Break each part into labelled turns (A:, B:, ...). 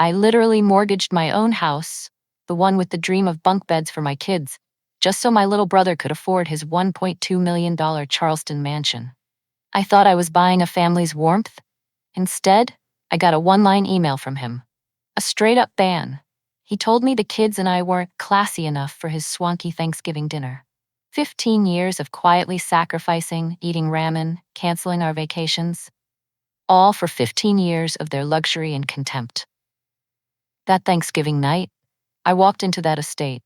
A: I literally mortgaged my own house, the one with the dream of bunk beds for my kids, just so my little brother could afford his $1.2 million Charleston mansion. I thought I was buying a family's warmth. Instead, I got a one-line email from him. A straight-up ban. He told me the kids and I weren't classy enough for his swanky Thanksgiving dinner. 15 years of quietly sacrificing, eating ramen, canceling our vacations. All for 15 years of their luxury and contempt. That Thanksgiving night, I walked into that estate.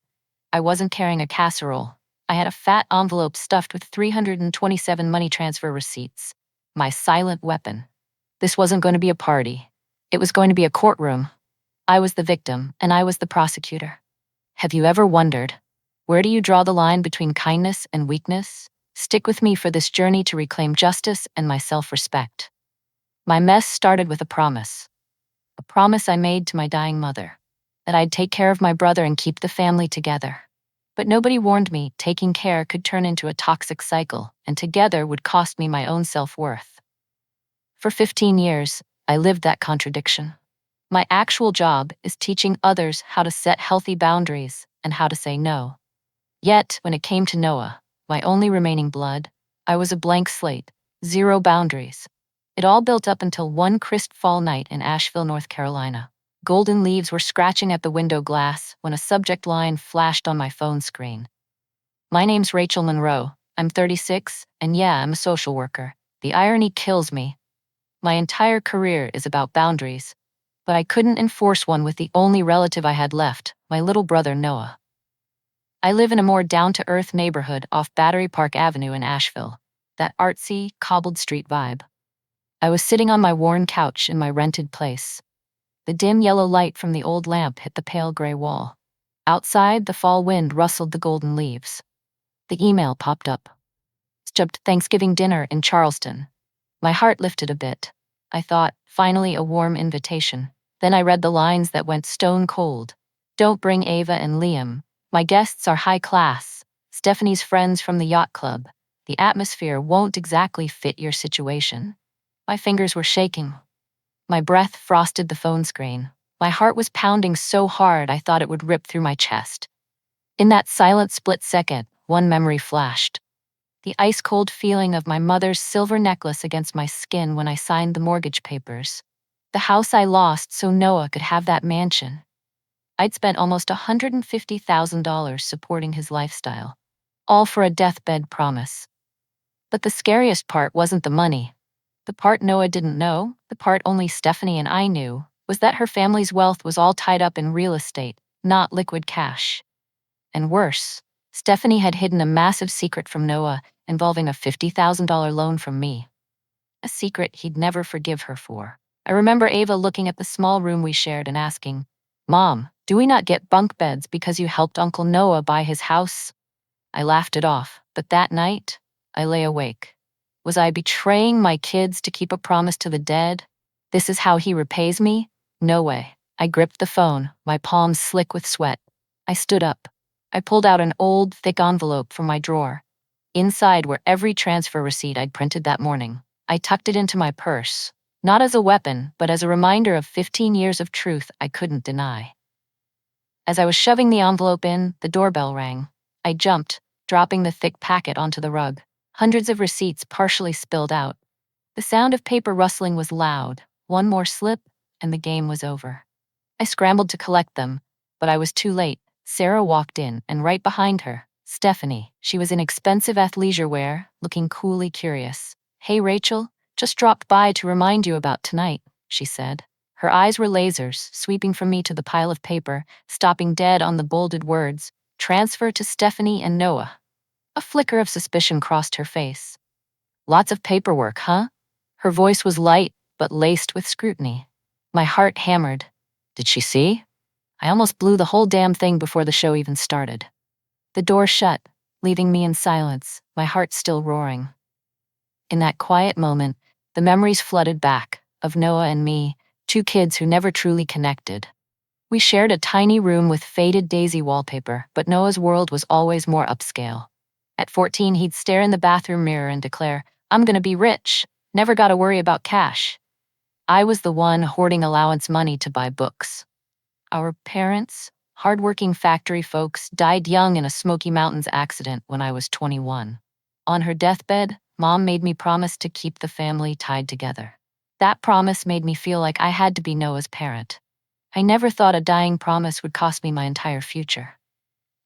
A: I wasn't carrying a casserole. I had a fat envelope stuffed with 327 money transfer receipts. My silent weapon. This wasn't going to be a party. It was going to be a courtroom. I was the victim, and I was the prosecutor. Have you ever wondered, where do you draw the line between kindness and weakness? Stick with me for this journey to reclaim justice and my self-respect. My mess started with a promise. A promise I made to my dying mother. That I'd take care of my brother and keep the family together. But nobody warned me taking care could turn into a toxic cycle, and together would cost me my own self-worth. For 15 years, I lived that contradiction. My actual job is teaching others how to set healthy boundaries and how to say no. Yet, when it came to Noah, my only remaining blood, I was a blank slate, zero boundaries. It all built up until one crisp fall night in Asheville, North Carolina. Golden leaves were scratching at the window glass when a subject line flashed on my phone screen. My name's Rachel Monroe. I'm 36, and yeah, I'm a social worker. The irony kills me. My entire career is about boundaries, but I couldn't enforce one with the only relative I had left, my little brother Noah. I live in a more down-to-earth neighborhood off Battery Park Avenue in Asheville, that artsy, cobbled street vibe. I was sitting on my worn couch in my rented place. The dim yellow light from the old lamp hit the pale gray wall. Outside, the fall wind rustled the golden leaves. The email popped up. Stubbed Thanksgiving dinner in Charleston. My heart lifted a bit. I thought, finally a warm invitation. Then I read the lines that went stone cold. Don't bring Ava and Liam. My guests are high class. Stephanie's friends from the yacht club. The atmosphere won't exactly fit your situation. My fingers were shaking. My breath frosted the phone screen. My heart was pounding so hard I thought it would rip through my chest. In that silent split second, one memory flashed. The ice-cold feeling of my mother's silver necklace against my skin when I signed the mortgage papers. The house I lost so Noah could have that mansion. I'd spent almost $150,000 supporting his lifestyle. All for a deathbed promise. But the scariest part wasn't the money. The part Noah didn't know, the part only Stephanie and I knew, was that her family's wealth was all tied up in real estate, not liquid cash. And worse, Stephanie had hidden a massive secret from Noah involving a $50,000 loan from me. A secret he'd never forgive her for. I remember Ava looking at the small room we shared and asking, "Mom, do we not get bunk beds because you helped Uncle Noah buy his house?" I laughed it off, but that night, I lay awake. Was I betraying my kids to keep a promise to the dead? This is how he repays me? No way. I gripped the phone, my palms slick with sweat. I stood up. I pulled out an old, thick envelope from my drawer. Inside were every transfer receipt I'd printed that morning. I tucked it into my purse, not as a weapon, but as a reminder of 15 years of truth I couldn't deny. As I was shoving the envelope in, the doorbell rang. I jumped, dropping the thick packet onto the rug. Hundreds of receipts partially spilled out. The sound of paper rustling was loud. One more slip, and the game was over. I scrambled to collect them, but I was too late. Sarah walked in, and right behind her, Stephanie. She was in expensive athleisure wear, looking coolly curious. "Hey, Rachel, just dropped by to remind you about tonight," she said. Her eyes were lasers, sweeping from me to the pile of paper, stopping dead on the bolded words, "Transfer to Stephanie and Noah." A flicker of suspicion crossed her face. "Lots of paperwork, huh?" Her voice was light, but laced with scrutiny. My heart hammered. Did she see? I almost blew the whole damn thing before the show even started. The door shut, leaving me in silence, my heart still roaring. In that quiet moment, the memories flooded back, of Noah and me, two kids who never truly connected. We shared a tiny room with faded daisy wallpaper, but Noah's world was always more upscale. At 14, he'd stare in the bathroom mirror and declare, "I'm gonna be rich, never gotta worry about cash." I was the one hoarding allowance money to buy books. Our parents, hardworking factory folks, died young in a Smoky Mountains accident when I was 21. On her deathbed, Mom made me promise to keep the family tied together. That promise made me feel like I had to be Noah's parent. I never thought a dying promise would cost me my entire future.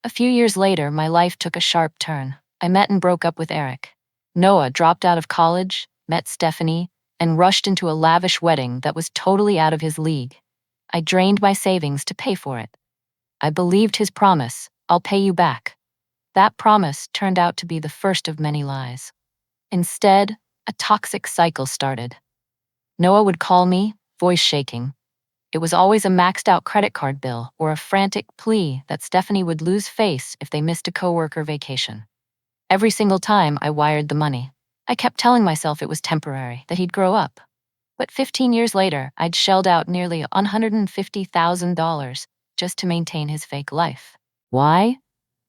A: A few years later, my life took a sharp turn. I met and broke up with Eric. Noah dropped out of college, met Stephanie, and rushed into a lavish wedding that was totally out of his league. I drained my savings to pay for it. I believed his promise, "I'll pay you back." That promise turned out to be the first of many lies. Instead, a toxic cycle started. Noah would call me, voice shaking. It was always a maxed out credit card bill or a frantic plea that Stephanie would lose face if they missed a coworker vacation. Every single time I wired the money, I kept telling myself it was temporary, that he'd grow up. But 15 years later, I'd shelled out nearly $150,000 just to maintain his fake life. Why?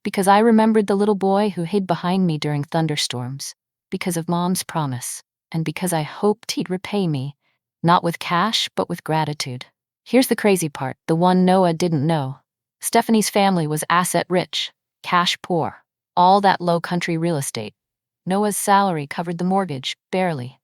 A: Because I remembered the little boy who hid behind me during thunderstorms, because of Mom's promise, and because I hoped he'd repay me, not with cash, but with gratitude. Here's the crazy part, the one Noah didn't know. Stephanie's family was asset rich, cash poor, all that low country real estate. Noah's salary covered the mortgage, barely.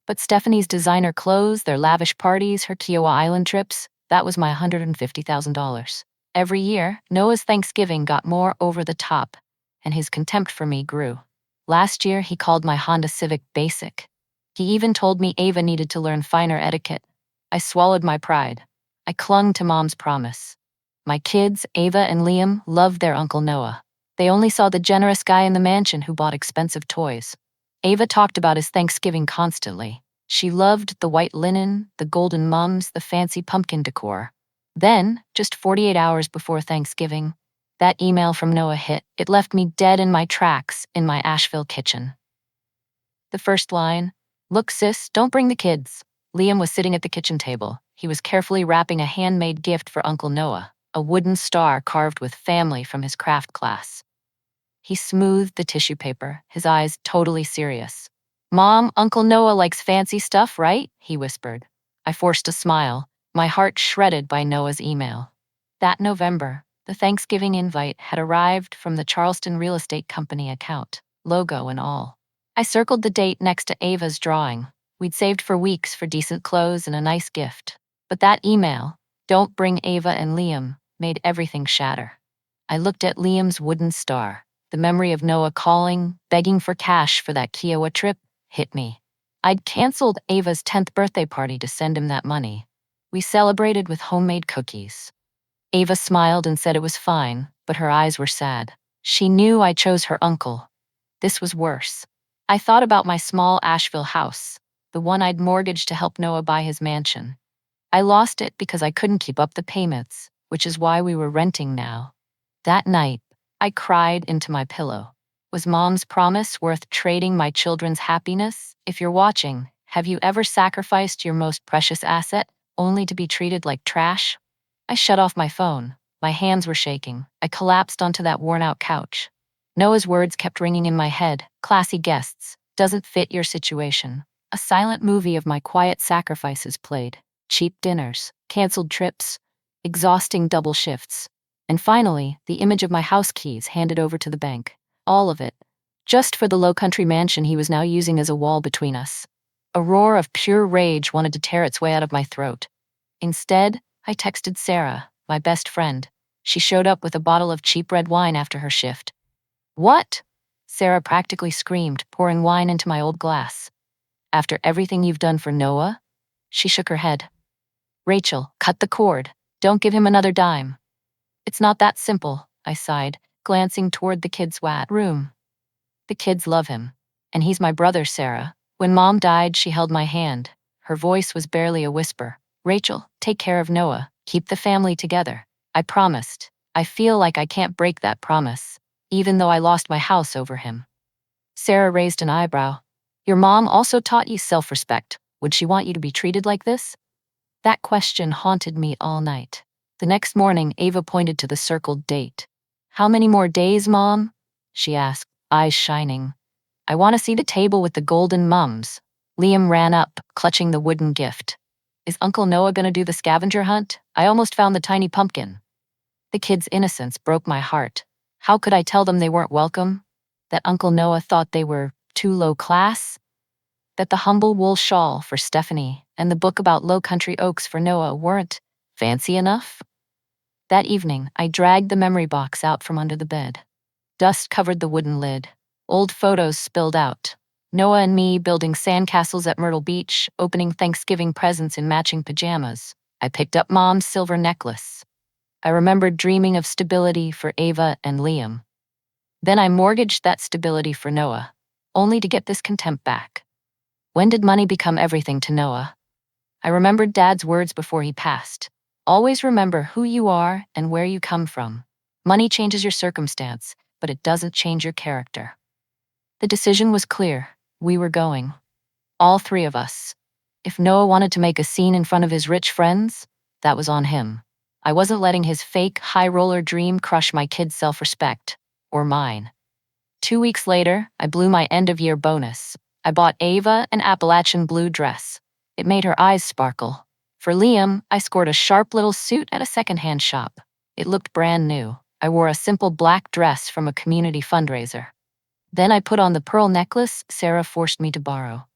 A: But Stephanie's designer clothes, their lavish parties, her Kiowa Island trips, that was my $150,000. Every year, Noah's Thanksgiving got more over the top, and his contempt for me grew. Last year, he called my Honda Civic basic. He even told me Ava needed to learn finer etiquette. I swallowed my pride. I clung to Mom's promise. My kids, Ava and Liam, loved their Uncle Noah. They only saw the generous guy in the mansion who bought expensive toys. Ava talked about his Thanksgiving constantly. She loved the white linen, the golden mums, the fancy pumpkin decor. Then, just 48 hours before Thanksgiving, that email from Noah hit. It left me dead in my tracks in my Asheville kitchen. The first line, "Look, sis, don't bring the kids." Liam was sitting at the kitchen table. He was carefully wrapping a handmade gift for Uncle Noah, a wooden star carved with family from his craft class. He smoothed the tissue paper, his eyes totally serious. "Mom, Uncle Noah likes fancy stuff, right?" he whispered. I forced a smile, my heart shredded by Noah's email. That November, the Thanksgiving invite had arrived from the Charleston real estate company account, logo and all. I circled the date next to Ava's drawing. We'd saved for weeks for decent clothes and a nice gift. But that email, "Don't bring Ava and Liam," made everything shatter. I looked at Liam's wooden star. The memory of Noah calling, begging for cash for that Kiowa trip, hit me. I'd canceled Ava's 10th birthday party to send him that money. We celebrated with homemade cookies. Ava smiled and said it was fine, but her eyes were sad. She knew I chose her uncle. This was worse. I thought about my small Asheville house, the one I'd mortgaged to help Noah buy his mansion. I lost it because I couldn't keep up the payments, which is why we were renting now. That night, I cried into my pillow. Was Mom's promise worth trading my children's happiness? If you're watching, have you ever sacrificed your most precious asset only to be treated like trash? I shut off my phone. My hands were shaking. I collapsed onto that worn-out couch. Noah's words kept ringing in my head. Classy guests. Doesn't fit your situation. A silent movie of my quiet sacrifices played. Cheap dinners, canceled trips, exhausting double shifts. And finally, the image of my house keys handed over to the bank. All of it. Just for the low-country mansion he was now using as a wall between us. A roar of pure rage wanted to tear its way out of my throat. Instead, I texted Sarah, my best friend. She showed up with a bottle of cheap red wine after her shift. "What?" Sarah practically screamed, pouring wine into my old glass. "After everything you've done for Noah?" She shook her head. "Rachel, cut the cord. Don't give him another dime." "It's not that simple," I sighed, glancing toward the kids' room. "The kids love him. And he's my brother, Sarah. When Mom died, she held my hand. Her voice was barely a whisper. Rachel, take care of Noah. Keep the family together. I promised. I feel like I can't break that promise, even though I lost my house over him." Sarah raised an eyebrow. "Your mom also taught you self-respect. Would she want you to be treated like this?" That question haunted me all night. The next morning, Ava pointed to the circled date. "How many more days, Mom?" she asked, eyes shining. "I want to see the table with the golden mums." Liam ran up, clutching the wooden gift. Is Uncle Noah gonna do the scavenger hunt? I almost found the tiny pumpkin. The kids' innocence broke my heart. How could I tell them they weren't welcome? That Uncle Noah thought they were too low class? That the humble wool shawl for Stephanie and the book about low country oaks for Noah weren't fancy enough? That evening, I dragged the memory box out from under the bed. Dust covered the wooden lid. Old photos spilled out. Noah and me building sandcastles at Myrtle Beach, opening Thanksgiving presents in matching pajamas. I picked up Mom's silver necklace. I remembered dreaming of stability for Ava and Liam. Then I mortgaged that stability for Noah, only to get this contempt back. When did money become everything to Noah? I remembered Dad's words before he passed. Always remember who you are and where you come from. Money changes your circumstance, but it doesn't change your character. The decision was clear. We were going. All three of us. If Noah wanted to make a scene in front of his rich friends, that was on him. I wasn't letting his fake, high-roller dream crush my kids' self-respect. Or mine. 2 weeks later, I blew my end-of-year bonus. I bought Ava an Appalachian blue dress. It made her eyes sparkle. For Liam, I scored a sharp little suit at a secondhand shop. It looked brand new. I wore a simple black dress from a community fundraiser. Then I put on the pearl necklace Sarah forced me to borrow.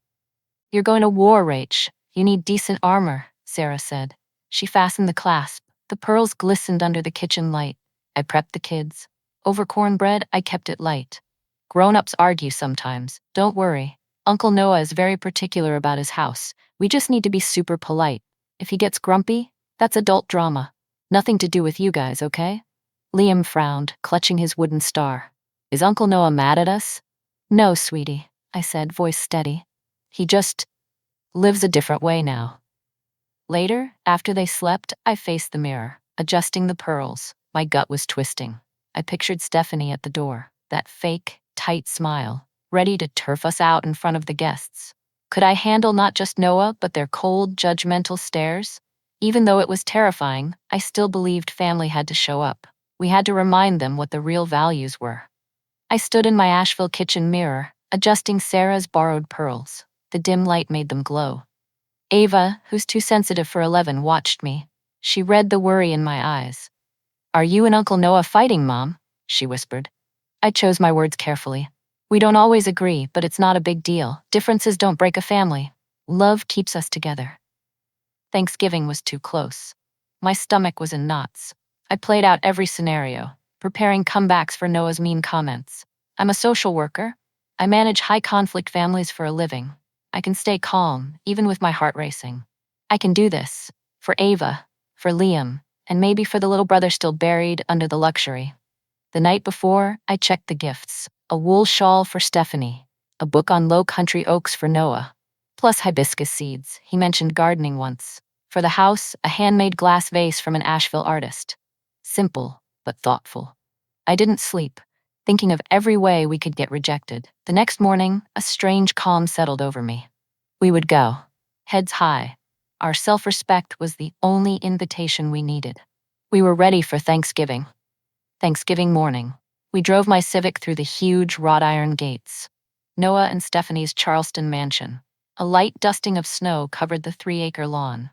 A: "You're going to war, Rach. You need decent armor," Sarah said. She fastened the clasp. The pearls glistened under the kitchen light. I prepped the kids. Over cornbread, I kept it light. Grown-ups argue sometimes. Don't worry. Uncle Noah is very particular about his house. We just need to be super polite. If he gets grumpy, that's adult drama. Nothing to do with you guys, okay? Liam frowned, clutching his wooden star. Is Uncle Noah mad at us? No, sweetie, I said, voice steady. He just lives a different way now. Later, after they slept, I faced the mirror, adjusting the pearls. My gut was twisting. I pictured Stephanie at the door, that fake, tight smile, ready to turf us out in front of the guests. Could I handle not just Noah, but their cold, judgmental stares? Even though it was terrifying, I still believed family had to show up. We had to remind them what the real values were. I stood in my Asheville kitchen mirror, adjusting Sarah's borrowed pearls. The dim light made them glow. Ava, who's too sensitive for 11, watched me. She read the worry in my eyes. Are you and Uncle Noah fighting, Mom? She whispered. I chose my words carefully. We don't always agree, but it's not a big deal. Differences don't break a family. Love keeps us together. Thanksgiving was too close. My stomach was in knots. I played out every scenario, preparing comebacks for Noah's mean comments. I'm a social worker. I manage high-conflict families for a living. I can stay calm, even with my heart racing. I can do this. For Ava, for Liam, and maybe for the little brother still buried under the luxury. The night before, I checked the gifts. A wool shawl for Stephanie, a book on low country oaks for Noah, plus hibiscus seeds. He mentioned gardening once. For the house, a handmade glass vase from an Asheville artist. Simple, but thoughtful. I didn't sleep, thinking of every way we could get rejected. The next morning, a strange calm settled over me. We would go, heads high. Our self-respect was the only invitation we needed. We were ready for Thanksgiving. Thanksgiving morning, we drove my Civic through the huge wrought iron gates. Noah and Stephanie's Charleston mansion. A light dusting of snow covered the 3-acre lawn.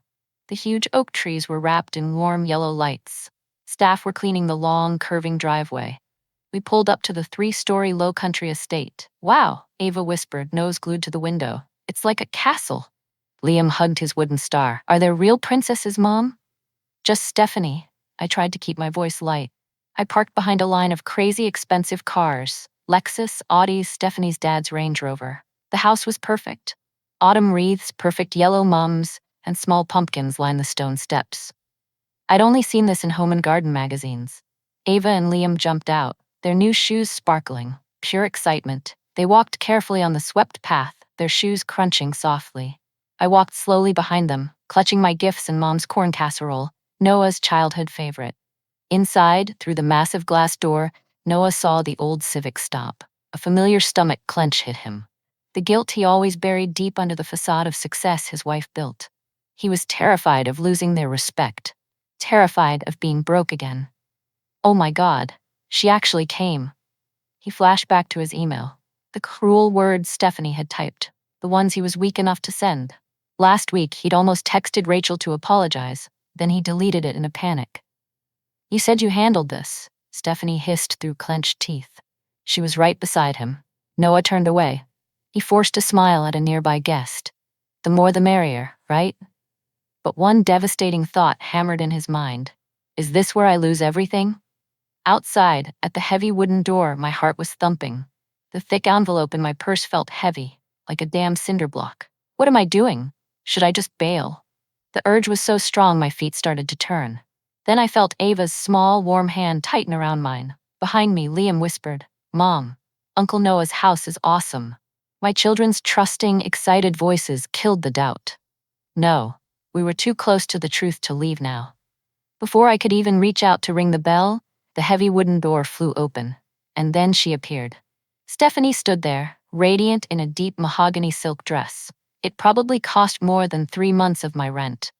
A: The huge oak trees were wrapped in warm yellow lights. Staff were cleaning the long, curving driveway. We pulled up to the 3-story low-country estate. Wow, Ava whispered, nose glued to the window. It's like a castle. Liam hugged his wooden star. Are there real princesses, Mom? Just Stephanie. I tried to keep my voice light. I parked behind a line of crazy expensive cars. Lexus, Audis, Stephanie's dad's Range Rover. The house was perfect. Autumn wreaths, perfect yellow mums, and small pumpkins lined the stone steps. I'd only seen this in home and garden magazines. Ava and Liam jumped out, their new shoes sparkling. Pure excitement. They walked carefully on the swept path, their shoes crunching softly. I walked slowly behind them, clutching my gifts and Mom's corn casserole, Noah's childhood favorite. Inside, through the massive glass door, Noah saw the old Civic stop. A familiar stomach clench hit him. The guilt he always buried deep under the facade of success his wife built. He was terrified of losing their respect. Terrified of being broke again. Oh my God, she actually came. He flashed back to his email. The cruel words Stephanie had typed. The ones he was weak enough to send. Last week, he'd almost texted Rachel to apologize, then he deleted it in a panic. "You said you handled this," Stephanie hissed through clenched teeth. She was right beside him. Noah turned away. He forced a smile at a nearby guest. The more the merrier, right? But one devastating thought hammered in his mind. Is this where I lose everything? Outside, at the heavy wooden door, my heart was thumping. The thick envelope in my purse felt heavy, like a damn cinder block. What am I doing? Should I just bail? The urge was so strong my feet started to turn. Then I felt Ava's small, warm hand tighten around mine. Behind me, Liam whispered, "Mom, Uncle Noah's house is awesome." My children's trusting, excited voices killed the doubt. No, we were too close to the truth to leave now. Before I could even reach out to ring the bell, the heavy wooden door flew open, and then she appeared. Stephanie stood there, radiant in a deep mahogany silk dress. It probably cost more than 3 months of my rent.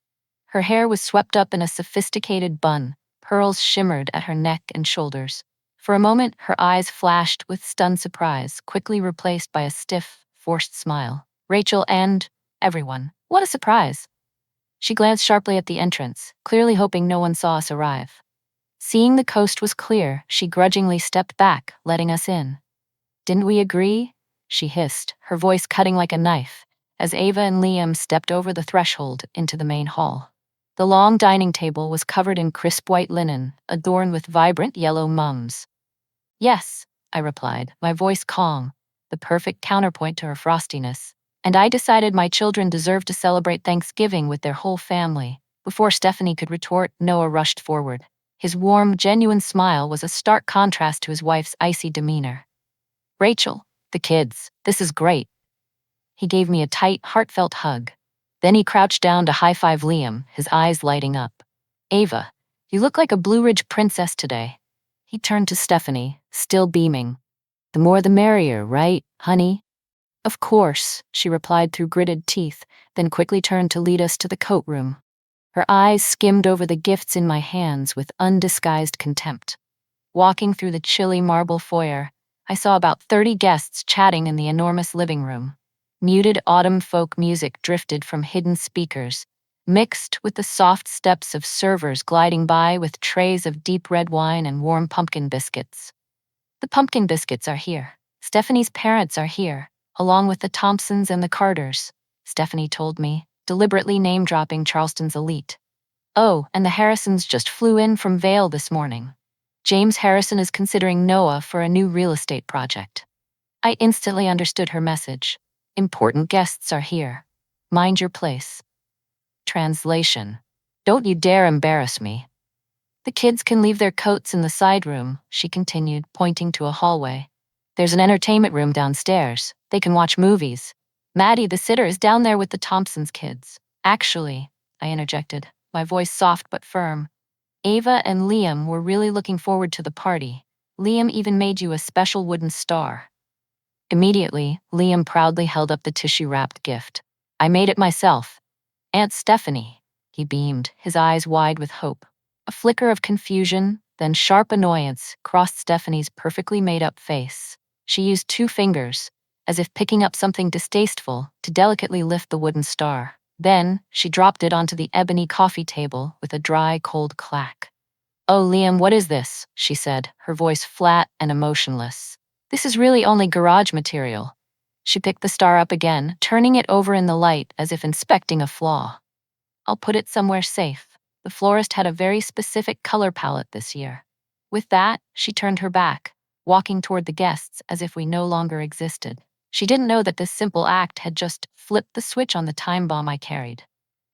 A: Her hair was swept up in a sophisticated bun, pearls shimmered at her neck and shoulders. For a moment, her eyes flashed with stunned surprise, quickly replaced by a stiff, forced smile. Rachel and everyone. What a surprise! She glanced sharply at the entrance, clearly hoping no one saw us arrive. Seeing the coast was clear, she grudgingly stepped back, letting us in. "Didn't we agree?" she hissed, her voice cutting like a knife, as Ava and Liam stepped over the threshold into the main hall. The long dining table was covered in crisp white linen, adorned with vibrant yellow mums. "Yes," I replied, my voice calm, the perfect counterpoint to her frostiness. "And I decided my children deserved to celebrate Thanksgiving with their whole family." Before Stephanie could retort, Noah rushed forward. His warm, genuine smile was a stark contrast to his wife's icy demeanor. "Rachel, the kids, this is great." He gave me a tight, heartfelt hug. Then he crouched down to high-five Liam, his eyes lighting up. "Ava, you look like a Blue Ridge princess today." He turned to Stephanie, still beaming. "The more the merrier, right, honey?" "Of course," she replied through gritted teeth, then quickly turned to lead us to the coat room. Her eyes skimmed over the gifts in my hands with undisguised contempt. Walking through the chilly marble foyer, I saw about 30 guests chatting in the enormous living room. Muted autumn folk music drifted from hidden speakers, mixed with the soft steps of servers gliding by with trays of deep red wine and warm pumpkin biscuits. "The pumpkin biscuits are here. Stephanie's parents are here, along with the Thompsons and the Carters," Stephanie told me, deliberately name-dropping Charleston's elite. "Oh, and the Harrisons just flew in from Vail this morning. James Harrison is considering Noah for a new real estate project." I instantly understood her message. Important guests are here. Mind your place. Translation: Don't you dare embarrass me. "The kids can leave their coats in the side room," she continued, pointing to a hallway. "There's an entertainment room downstairs. They can watch movies. Maddie, the sitter, is down there with the Thompsons kids." "Actually," I interjected, my voice soft but firm, "Ava and Liam were really looking forward to the party. Liam even made you a special wooden star." Immediately, Liam proudly held up the tissue-wrapped gift. "I made it myself. Aunt Stephanie." He beamed, his eyes wide with hope. A flicker of confusion, then sharp annoyance, crossed Stephanie's perfectly made-up face. She used 2 fingers, as if picking up something distasteful, to delicately lift the wooden star. Then, she dropped it onto the ebony coffee table with a dry, cold clack. "Oh, Liam, what is this?" she said, her voice flat and emotionless. "This is really only garage material." She picked the star up again, turning it over in the light as if inspecting a flaw. "I'll put it somewhere safe. The florist had a very specific color palette this year." With that, she turned her back, walking toward the guests as if we no longer existed. She didn't know that this simple act had just flipped the switch on the time bomb I carried.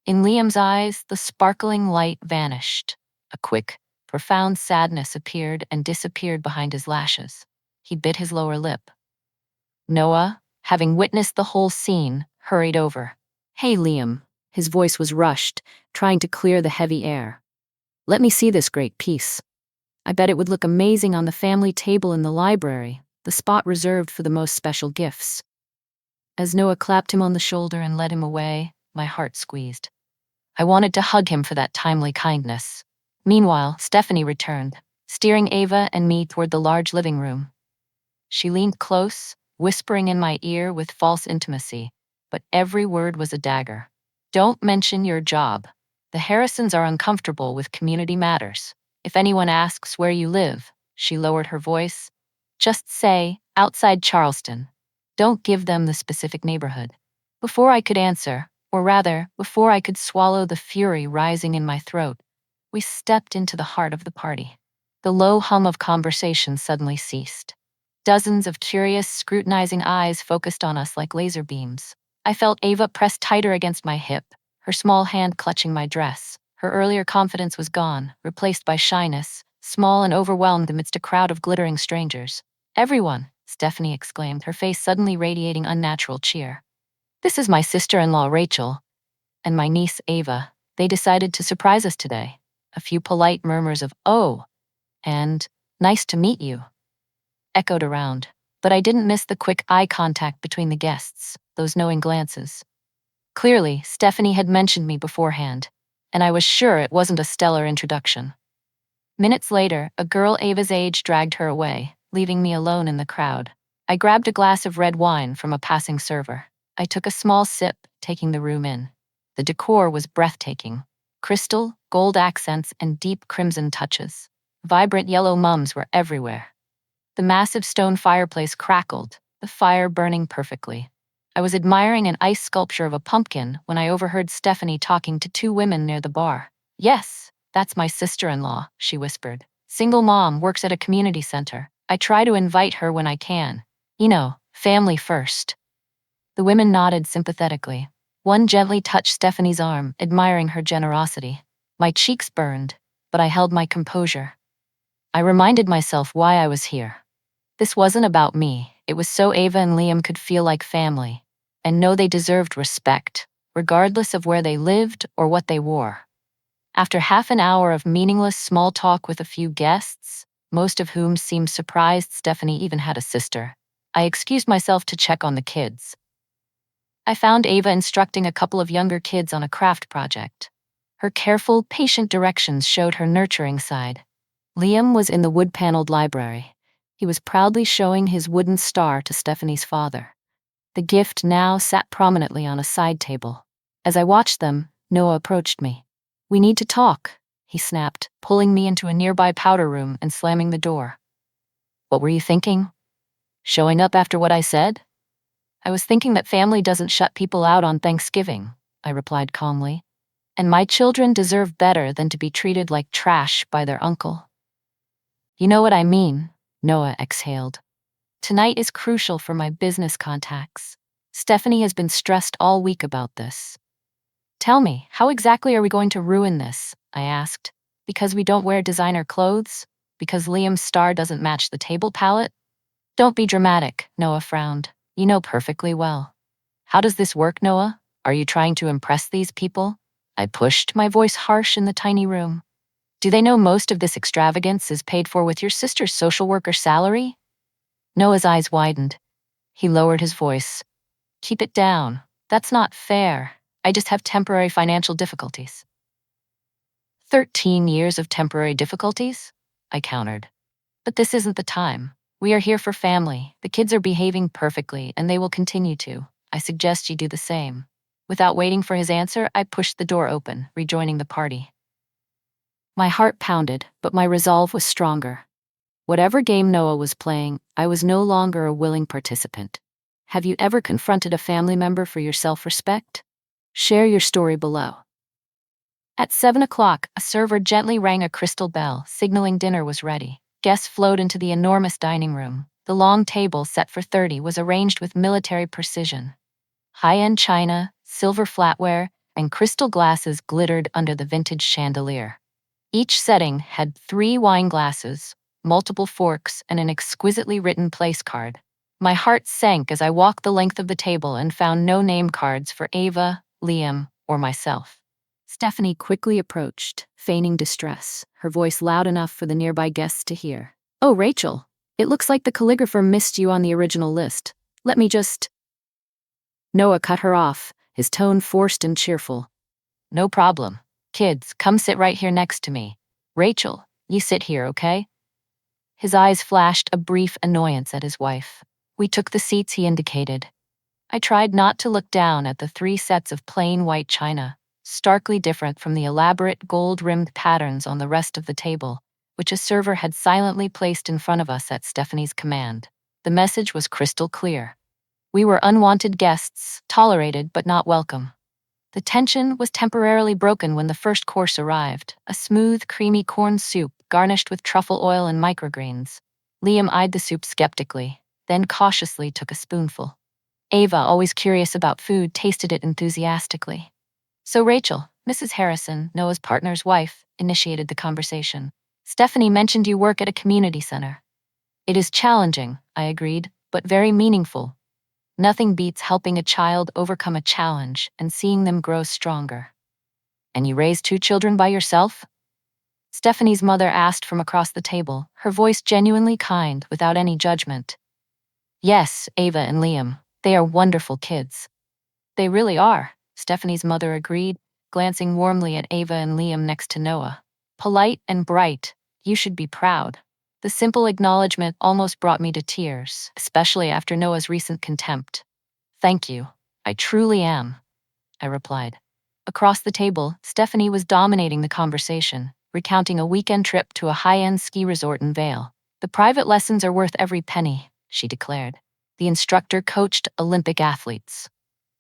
A: In Liam's eyes, the sparkling light vanished. A quick, profound sadness appeared and disappeared behind his lashes. He bit his lower lip. Noah, having witnessed the whole scene, hurried over. "Hey, Liam." His voice was rushed, trying to clear the heavy air. "Let me see this great piece. I bet it would look amazing on the family table in the library, the spot reserved for the most special gifts." As Noah clapped him on the shoulder and led him away, my heart squeezed. I wanted to hug him for that timely kindness. Meanwhile, Stephanie returned, steering Ava and me toward the large living room. She leaned close, whispering in my ear with false intimacy, but every word was a dagger. Don't mention your job. The Harrisons are uncomfortable with community matters. If anyone asks where you live, she lowered her voice, just say, outside Charleston. Don't give them the specific neighborhood. Before I could answer, or rather, before I could swallow the fury rising in my throat, we stepped into the heart of the party. The low hum of conversation suddenly ceased. Dozens of curious, scrutinizing eyes focused on us like laser beams. I felt Ava pressed tighter against my hip, her small hand clutching my dress. Her earlier confidence was gone, replaced by shyness, small and overwhelmed amidst a crowd of glittering strangers. Everyone, Stephanie exclaimed, her face suddenly radiating unnatural cheer. This is my sister-in-law, Rachel, and my niece, Ava. They decided to surprise us today. A few polite murmurs of, "Oh," and "nice to meet you," echoed around, but I didn't miss the quick eye contact between the guests, those knowing glances. Clearly, Stephanie had mentioned me beforehand, and I was sure it wasn't a stellar introduction. Minutes later, a girl Ava's age dragged her away, leaving me alone in the crowd. I grabbed a glass of red wine from a passing server. I took a small sip, taking the room in. The decor was breathtaking. Crystal, gold accents, and deep crimson touches. Vibrant yellow mums were everywhere. The massive stone fireplace crackled, the fire burning perfectly. I was admiring an ice sculpture of a pumpkin when I overheard Stephanie talking to two women near the bar. "Yes, that's my sister-in-law," she whispered. "Single mom, works at a community center. I try to invite her when I can. You know, family first." The women nodded sympathetically. One gently touched Stephanie's arm, admiring her generosity. My cheeks burned, but I held my composure. I reminded myself why I was here. This wasn't about me. It was so Ava and Liam could feel like family and know they deserved respect, regardless of where they lived or what they wore. After half an hour of meaningless small talk with a few guests, most of whom seemed surprised Stephanie even had a sister, I excused myself to check on the kids. I found Ava instructing a couple of younger kids on a craft project. Her careful, patient directions showed her nurturing side. Liam was in the wood-paneled library. He was proudly showing his wooden star to Stephanie's father. The gift now sat prominently on a side table. As I watched them, Noah approached me. "We need to talk," he snapped, pulling me into a nearby powder room and slamming the door. "What were you thinking? Showing up after what I said?" "I was thinking that family doesn't shut people out on Thanksgiving," I replied calmly. "And my children deserve better than to be treated like trash by their uncle." "You know what I mean," Noah exhaled. "Tonight is crucial for my business contacts. Stephanie has been stressed all week about this." "Tell me, how exactly are we going to ruin this?" I asked. "Because we don't wear designer clothes? Because Liam's star doesn't match the table palette?" "Don't be dramatic," Noah frowned. "You know perfectly well." "How does this work, Noah? Are you trying to impress these people?" I pushed, my voice harsh in the tiny room. "Do they know most of this extravagance is paid for with your sister's social worker salary?" Noah's eyes widened. He lowered his voice. "Keep it down. That's not fair. I just have temporary financial difficulties." 13 years of temporary difficulties? I countered. "But this isn't the time. We are here for family. The kids are behaving perfectly, and they will continue to. I suggest you do the same." Without waiting for his answer, I pushed the door open, rejoining the party. My heart pounded, but my resolve was stronger. Whatever game Noah was playing, I was no longer a willing participant. Have you ever confronted a family member for your self-respect? Share your story below. At 7 o'clock, a server gently rang a crystal bell, signaling dinner was ready. Guests flowed into the enormous dining room. The long table, set for 30, was arranged with military precision. High-end china, silver flatware, and crystal glasses glittered under the vintage chandelier. Each setting had 3 wine glasses, multiple forks, and an exquisitely written place card. My heart sank as I walked the length of the table and found no name cards for Ava, Liam, or myself. Stephanie quickly approached, feigning distress, her voice loud enough for the nearby guests to hear. "Oh, Rachel, it looks like the calligrapher missed you on the original list. Let me just—" Noah cut her off, his tone forced and cheerful. "No problem. Kids, come sit right here next to me. Rachel, you sit here, okay?" His eyes flashed a brief annoyance at his wife. We took the seats he indicated. I tried not to look down at the 3 sets of plain white china, starkly different from the elaborate gold-rimmed patterns on the rest of the table, which a server had silently placed in front of us at Stephanie's command. The message was crystal clear. We were unwanted guests, tolerated but not welcome. The tension was temporarily broken when the first course arrived, a smooth, creamy corn soup garnished with truffle oil and microgreens. Liam eyed the soup skeptically, then cautiously took a spoonful. Ava, always curious about food, tasted it enthusiastically. So Rachel, Mrs. Harrison, Noah's partner's wife, initiated the conversation. Stephanie mentioned you work at a community center. It is challenging, I agreed, but very meaningful. Nothing beats helping a child overcome a challenge and seeing them grow stronger. And you raise 2 children by yourself? Stephanie's mother asked from across the table, her voice genuinely kind, without any judgment. Yes, Ava and Liam. They are wonderful kids. They really are, Stephanie's mother agreed, glancing warmly at Ava and Liam next to Noah. Polite and bright, you should be proud. The simple acknowledgement almost brought me to tears, especially after Noah's recent contempt. Thank you. I truly am, I replied. Across the table, Stephanie was dominating the conversation, recounting a weekend trip to a high-end ski resort in Vail. The private lessons are worth every penny, she declared. The instructor coached Olympic athletes.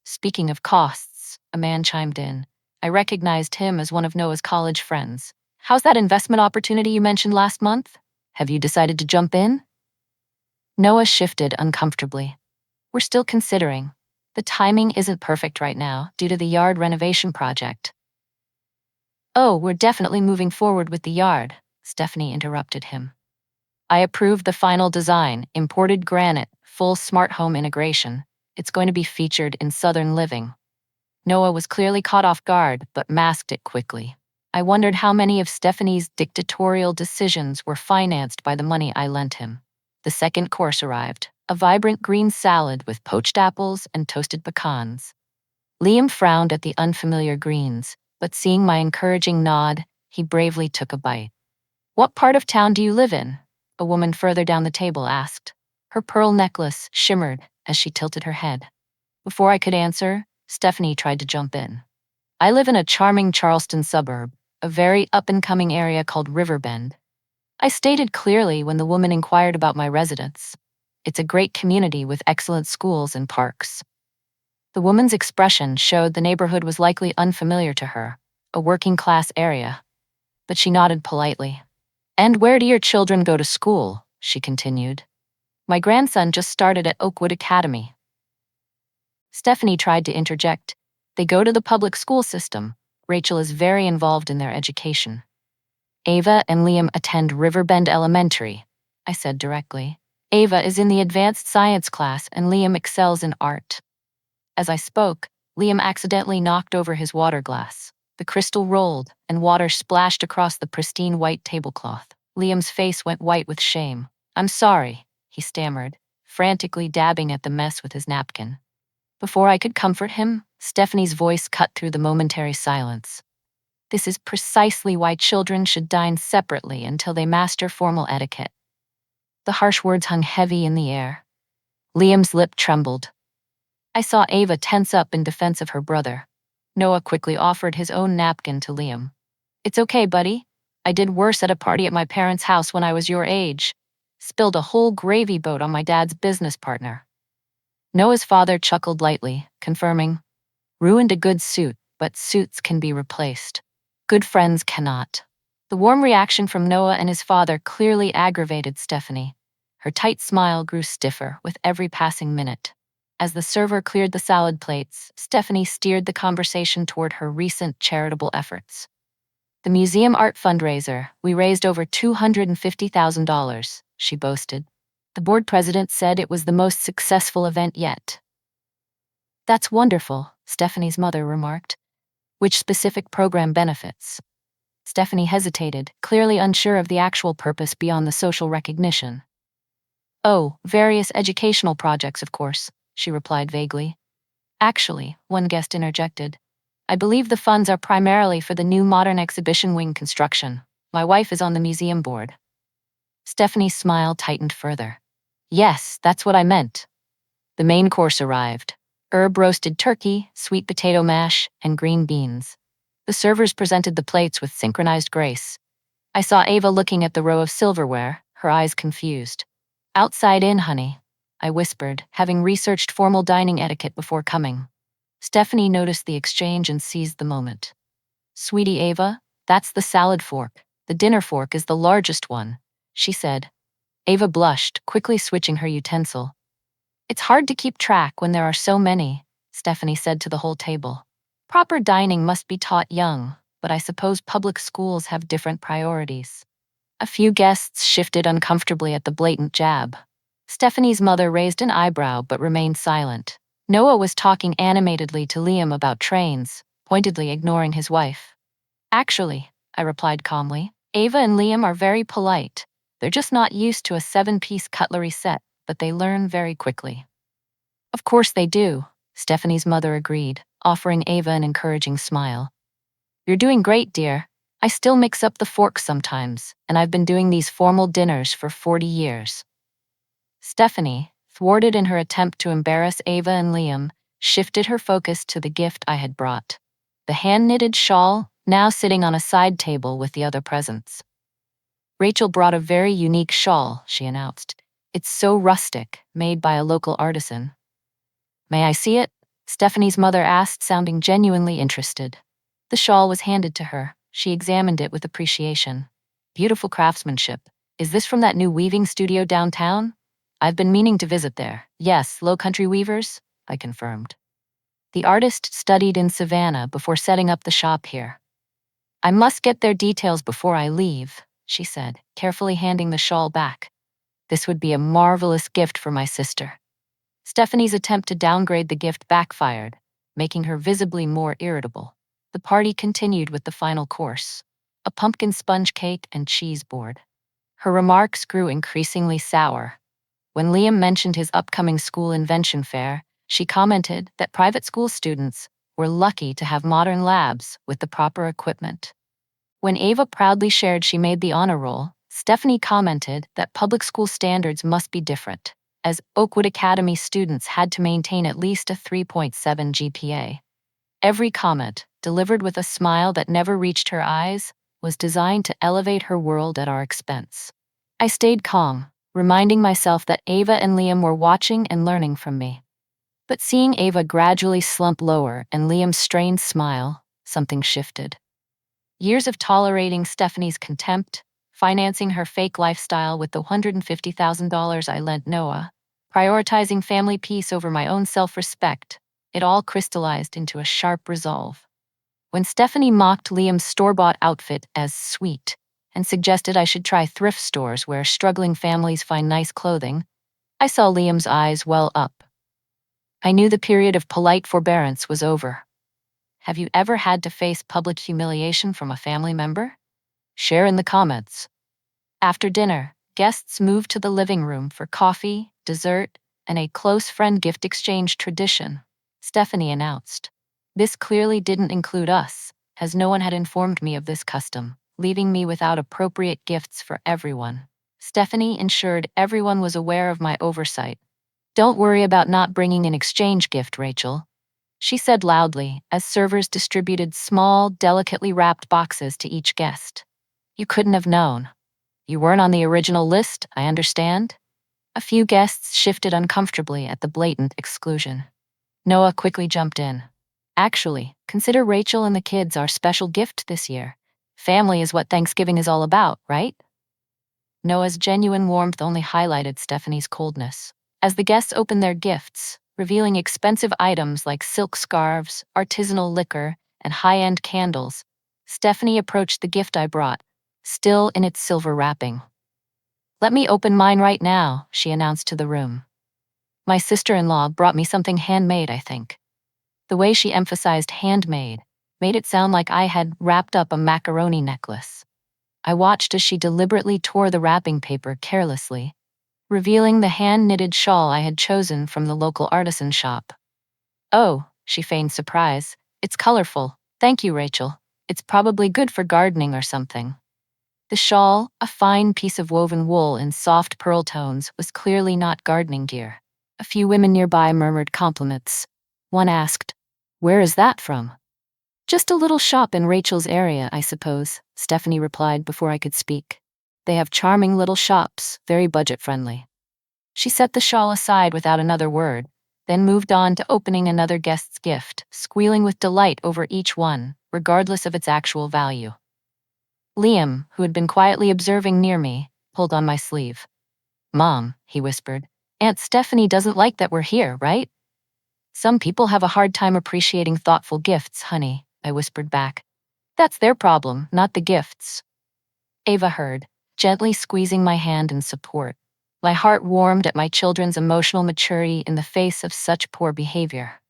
A: Speaking of costs, a man chimed in. I recognized him as one of Noah's college friends. How's that investment opportunity you mentioned last month? Have you decided to jump in? Noah shifted uncomfortably. We're still considering. The timing isn't perfect right now due to the yard renovation project. Oh, we're definitely moving forward with the yard, Stephanie interrupted him. I approved the final design, imported granite, full smart home integration. It's going to be featured in Southern Living. Noah was clearly caught off guard, but masked it quickly. I wondered how many of Stephanie's dictatorial decisions were financed by the money I lent him. The second course arrived, a vibrant green salad with poached apples and toasted pecans. Liam frowned at the unfamiliar greens, but seeing my encouraging nod, he bravely took a bite. What part of town do you live in? A woman further down the table asked. Her pearl necklace shimmered as she tilted her head. Before I could answer, Stephanie tried to jump in. I live in a charming Charleston suburb, a very up-and-coming area called Riverbend. I stated clearly when the woman inquired about my residence. It's a great community with excellent schools and parks. The woman's expression showed the neighborhood was likely unfamiliar to her, a working-class area. But she nodded politely. And where do your children go to school? She continued. My grandson just started at Oakwood Academy. Stephanie tried to interject. They go to the public school system. Rachel is very involved in their education. Ava and Liam attend Riverbend Elementary, I said directly. Ava is in the advanced science class and Liam excels in art. As I spoke, Liam accidentally knocked over his water glass. The crystal rolled, and water splashed across the pristine white tablecloth. Liam's face went white with shame. I'm sorry, he stammered, frantically dabbing at the mess with his napkin. Before I could comfort him, Stephanie's voice cut through the momentary silence. This is precisely why children should dine separately until they master formal etiquette. The harsh words hung heavy in the air. Liam's lip trembled. I saw Ava tense up in defense of her brother. Noah quickly offered his own napkin to Liam. It's okay, buddy. I did worse at a party at my parents' house when I was your age. Spilled a whole gravy boat on my dad's business partner. Noah's father chuckled lightly, confirming, ruined a good suit, but suits can be replaced. Good friends cannot. The warm reaction from Noah and his father clearly aggravated Stephanie. Her tight smile grew stiffer with every passing minute. As the server cleared the salad plates, Stephanie steered the conversation toward her recent charitable efforts. The museum art fundraiser, we raised over $250,000, she boasted. The board president said it was the most successful event yet. That's wonderful, Stephanie's mother remarked. Which specific program benefits? Stephanie hesitated, clearly unsure of the actual purpose beyond the social recognition. Oh, various educational projects, of course, she replied vaguely. Actually, one guest interjected. I believe the funds are primarily for the new modern exhibition wing construction. My wife is on the museum board. Stephanie's smile tightened further. Yes, that's what I meant. The main course arrived. herb roasted turkey, sweet potato mash, and green beans. The servers presented the plates with synchronized grace. I saw Ava looking at the row of silverware, her eyes confused. "Outside in, honey," I whispered, having researched formal dining etiquette before coming. Stephanie noticed the exchange and seized the moment. "Sweetie Ava, that's the salad fork. The dinner fork is the largest one," she said. Ava blushed, quickly switching her utensil. "It's hard to keep track when there are so many," Stephanie said to the whole table. "Proper dining must be taught young, but I suppose public schools have different priorities." A few guests shifted uncomfortably at the blatant jab. Stephanie's mother raised an eyebrow but remained silent. Noah was talking animatedly to Liam about trains, pointedly ignoring his wife. "Actually," I replied calmly, "Ava and Liam are very polite. They're just not used to a 7-piece cutlery set, but they learn very quickly." "Of course they do," Stephanie's mother agreed, offering Ava an encouraging smile. "You're doing great, dear. I still mix up the forks sometimes, and I've been doing these formal dinners for 40 years. Stephanie, thwarted in her attempt to embarrass Ava and Liam, shifted her focus to the gift I had brought. The hand-knitted shawl, now sitting on a side table with the other presents. "Rachel brought a very unique shawl," she announced. "It's so rustic, made by a local artisan." "May I see it?" Stephanie's mother asked, sounding genuinely interested. The shawl was handed to her. She examined it with appreciation. "Beautiful craftsmanship. Is this from that new weaving studio downtown?" "I've been meaning to visit there." "Yes, Low Country Weavers," I confirmed. "The artist studied in Savannah before setting up the shop here." "I must get their details before I leave," she said, carefully handing the shawl back. "This would be a marvelous gift for my sister." Stephanie's attempt to downgrade the gift backfired, making her visibly more irritable. The party continued with the final course, a pumpkin sponge cake and cheese board. Her remarks grew increasingly sour. When Liam mentioned his upcoming school invention fair, she commented that private school students were lucky to have modern labs with the proper equipment. When Ava proudly shared she made the honor roll, Stephanie commented that public school standards must be different, as Oakwood Academy students had to maintain at least a 3.7 GPA. Every comment, delivered with a smile that never reached her eyes, was designed to elevate her world at our expense. I stayed calm, reminding myself that Ava and Liam were watching and learning from me. But seeing Ava gradually slump lower and Liam's strained smile, something shifted. Years of tolerating Stephanie's contempt, financing her fake lifestyle with the $150,000 I lent Noah, prioritizing family peace over my own self-respect, it all crystallized into a sharp resolve. When Stephanie mocked Liam's store-bought outfit as sweet and suggested I should try thrift stores where struggling families find nice clothing, I saw Liam's eyes well up. I knew the period of polite forbearance was over. Have you ever had to face public humiliation from a family member? Share in the comments. After dinner, guests moved to the living room for coffee, dessert, and a close friend gift exchange tradition, Stephanie announced. This clearly didn't include us, as no one had informed me of this custom, leaving me without appropriate gifts for everyone. Stephanie ensured everyone was aware of my oversight. "Don't worry about not bringing an exchange gift, Rachel," she said loudly as servers distributed small, delicately wrapped boxes to each guest. "You couldn't have known. You weren't on the original list, I understand?" A few guests shifted uncomfortably at the blatant exclusion. Noah quickly jumped in. "Actually, consider Rachel and the kids our special gift this year. Family is what Thanksgiving is all about, right?" Noah's genuine warmth only highlighted Stephanie's coldness. As the guests opened their gifts, revealing expensive items like silk scarves, artisanal liquor, and high-end candles, Stephanie approached the gift I brought, still in its silver wrapping. "Let me open mine right now," she announced to the room. "My sister-in-law brought me something handmade, I think." The way she emphasized handmade made it sound like I had wrapped up a macaroni necklace. I watched as she deliberately tore the wrapping paper carelessly, revealing the hand-knitted shawl I had chosen from the local artisan shop. "Oh," she feigned surprise, "it's colorful. Thank you, Rachel. It's probably good for gardening or something." The shawl, a fine piece of woven wool in soft pearl tones, was clearly not gardening gear. A few women nearby murmured compliments. One asked, "Where is that from?" "Just a little shop in Rachel's area, I suppose," Stephanie replied before I could speak. "They have charming little shops, very budget-friendly." She set the shawl aside without another word, then moved on to opening another guest's gift, squealing with delight over each one, regardless of its actual value. Liam, who had been quietly observing near me, pulled on my sleeve. "Mom," he whispered, "Aunt Stephanie doesn't like that we're here, right?" "Some people have a hard time appreciating thoughtful gifts, honey," I whispered back. "That's their problem, not the gifts." Ava heard, gently squeezing my hand in support. My heart warmed at my children's emotional maturity in the face of such poor behavior.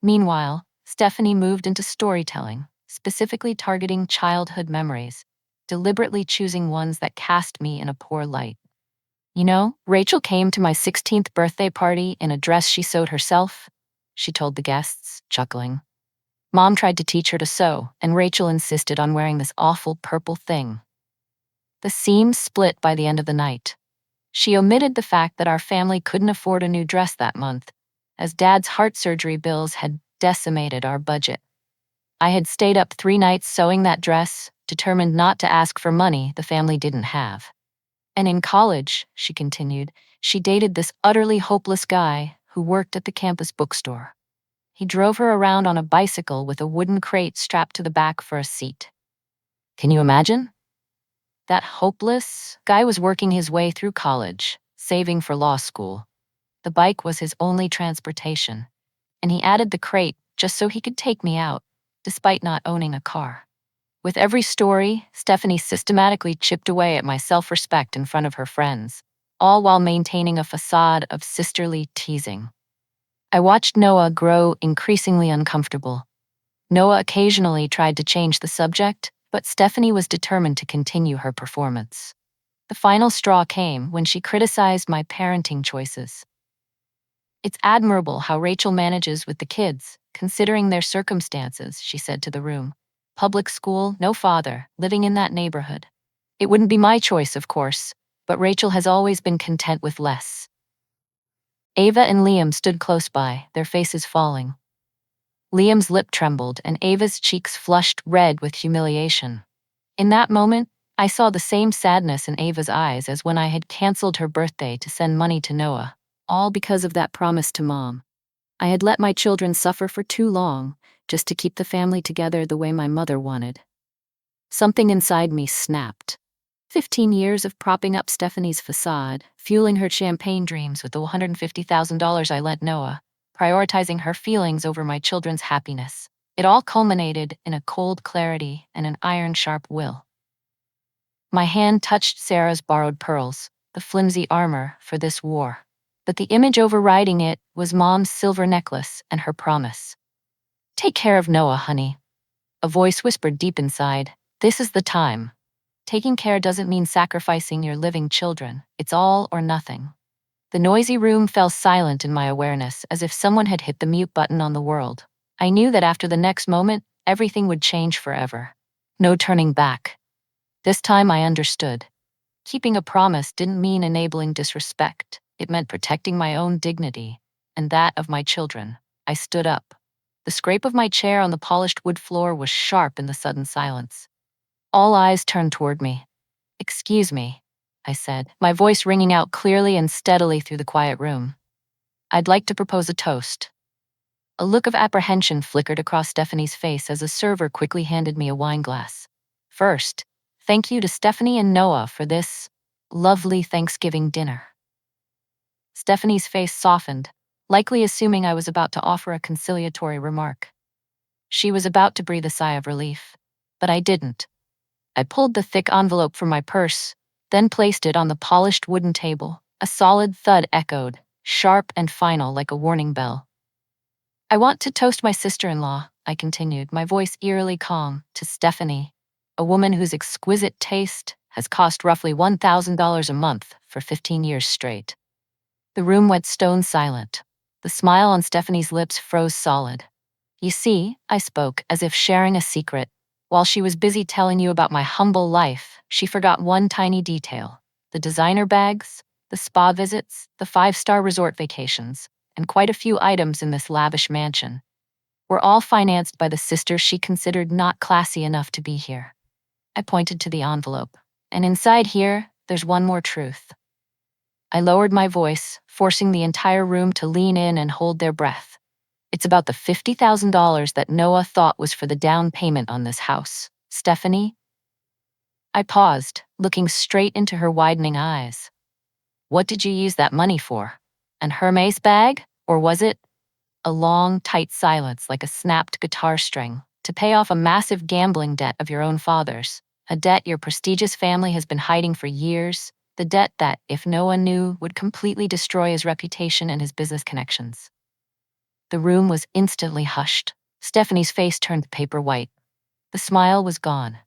A: Meanwhile, Stephanie moved into storytelling, specifically targeting childhood memories, deliberately choosing ones that cast me in a poor light. "You know, Rachel came to my 16th birthday party in a dress she sewed herself," she told the guests, chuckling. "Mom tried to teach her to sew, and Rachel insisted on wearing this awful purple thing." The seam split by the end of the night. She omitted the fact that our family couldn't afford a new dress that month, as Dad's heart surgery bills had decimated our budget. I had stayed up 3 nights sewing that dress, determined not to ask for money the family didn't have. "And in college," she continued, "she dated this utterly hopeless guy who worked at the campus bookstore. He drove her around on a bicycle with a wooden crate strapped to the back for a seat." Can you imagine? That hopeless guy was working his way through college, saving for law school. The bike was his only transportation, and he added the crate just so he could take me out, despite not owning a car. With every story, Stephanie systematically chipped away at my self-respect in front of her friends, all while maintaining a facade of sisterly teasing. I watched Noah grow increasingly uncomfortable. Noah occasionally tried to change the subject, but Stephanie was determined to continue her performance. The final straw came when she criticized my parenting choices. "It's admirable how Rachel manages with the kids, considering their circumstances," she said to the room. "Public school, no father, living in that neighborhood. It wouldn't be my choice, of course, but Rachel has always been content with less." Ava and Liam stood close by, their faces falling. Liam's lip trembled and Ava's cheeks flushed red with humiliation. In that moment, I saw the same sadness in Ava's eyes as when I had canceled her birthday to send money to Noah, all because of that promise to Mom. I had let my children suffer for too long, just to keep the family together the way my mother wanted. Something inside me snapped. 15 years of propping up Stephanie's facade, fueling her champagne dreams with the $150,000 I lent Noah, prioritizing her feelings over my children's happiness. It all culminated in a cold clarity and an iron-sharp will. My hand touched Sarah's borrowed pearls, the flimsy armor for this war. But the image overriding it was Mom's silver necklace and her promise. "Take care of Noah, honey." A voice whispered deep inside, "This is the time." Taking care doesn't mean sacrificing your living children. It's all or nothing. The noisy room fell silent in my awareness, as if someone had hit the mute button on the world. I knew that after the next moment, everything would change forever. No turning back. This time I understood. Keeping a promise didn't mean enabling disrespect. It meant protecting my own dignity, and that of my children. I stood up. The scrape of my chair on the polished wood floor was sharp in the sudden silence. All eyes turned toward me. "Excuse me," I said, my voice ringing out clearly and steadily through the quiet room. "I'd like to propose a toast." A look of apprehension flickered across Stephanie's face as a server quickly handed me a wine glass. "First, thank you to Stephanie and Noah for this lovely Thanksgiving dinner." Stephanie's face softened, likely assuming I was about to offer a conciliatory remark. She was about to breathe a sigh of relief, but I didn't. I pulled the thick envelope from my purse, then placed it on the polished wooden table. A solid thud echoed, sharp and final like a warning bell. "I want to toast my sister-in-law," I continued, my voice eerily calm, "to Stephanie, a woman whose exquisite taste has cost roughly $1,000 a month for 15 years straight." The room went stone silent. The smile on Stephanie's lips froze solid. "You see," I spoke, as if sharing a secret, "while she was busy telling you about my humble life, she forgot one tiny detail: the designer bags, the spa visits, the 5-star resort vacations, and quite a few items in this lavish mansion. were all financed by the sister she considered not classy enough to be here. I pointed to the envelope. And inside here, there's one more truth. I lowered my voice, forcing the entire room to lean in and hold their breath. It's about the $50,000 that Noah thought was for the down payment on this house. Stephanie? I paused, looking straight into her widening eyes. What did you use that money for? An Hermes bag? Or was it a long, tight silence like a snapped guitar string to pay off a massive gambling debt of your own father's? A debt your prestigious family has been hiding for years, the debt that, if no one knew, would completely destroy his reputation and his business connections. The room was instantly hushed. Stephanie's face turned paper white. The smile was gone.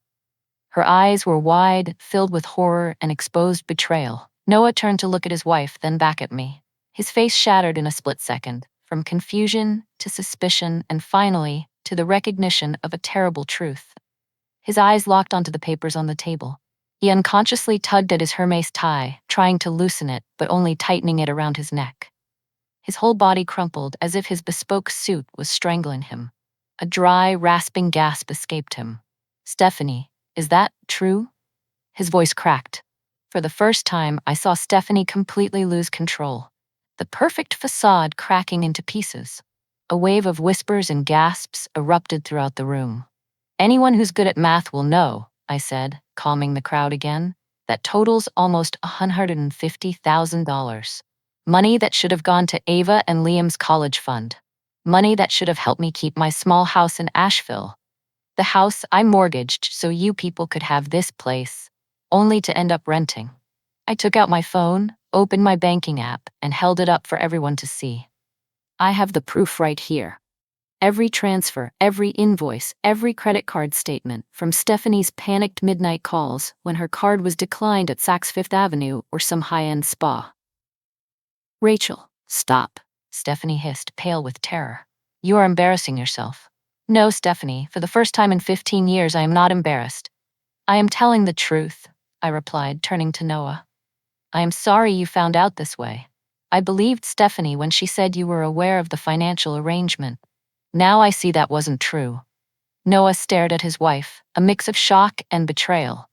A: Her eyes were wide, filled with horror and exposed betrayal. Noah turned to look at his wife, then back at me. His face shattered in a split second, from confusion to suspicion and finally to the recognition of a terrible truth. His eyes locked onto the papers on the table. He unconsciously tugged at his Hermes tie, trying to loosen it, but only tightening it around his neck. His whole body crumpled as if his bespoke suit was strangling him. A dry, rasping gasp escaped him. Stephanie, is that true? His voice cracked. For the first time, I saw Stephanie completely lose control. The perfect facade cracking into pieces. A wave of whispers and gasps erupted throughout the room. Anyone who's good at math will know, I said, calming the crowd again, that totals almost $150,000. Money that should have gone to Ava and Liam's college fund. Money that should have helped me keep my small house in Asheville. The house I mortgaged so you people could have this place, only to end up renting. I took out my phone, opened my banking app, and held it up for everyone to see. I have the proof right here. Every transfer, every invoice, every credit card statement, from Stephanie's panicked midnight calls when her card was declined at Saks Fifth Avenue or some high-end spa. Rachel, stop, Stephanie hissed, pale with terror. You are embarrassing yourself. No, Stephanie, for the first time in 15 years I am not embarrassed. I am telling the truth, I replied, turning to Noah. I am sorry you found out this way. I believed Stephanie when she said you were aware of the financial arrangement. Now I see that wasn't true. Noah stared at his wife, a mix of shock and betrayal.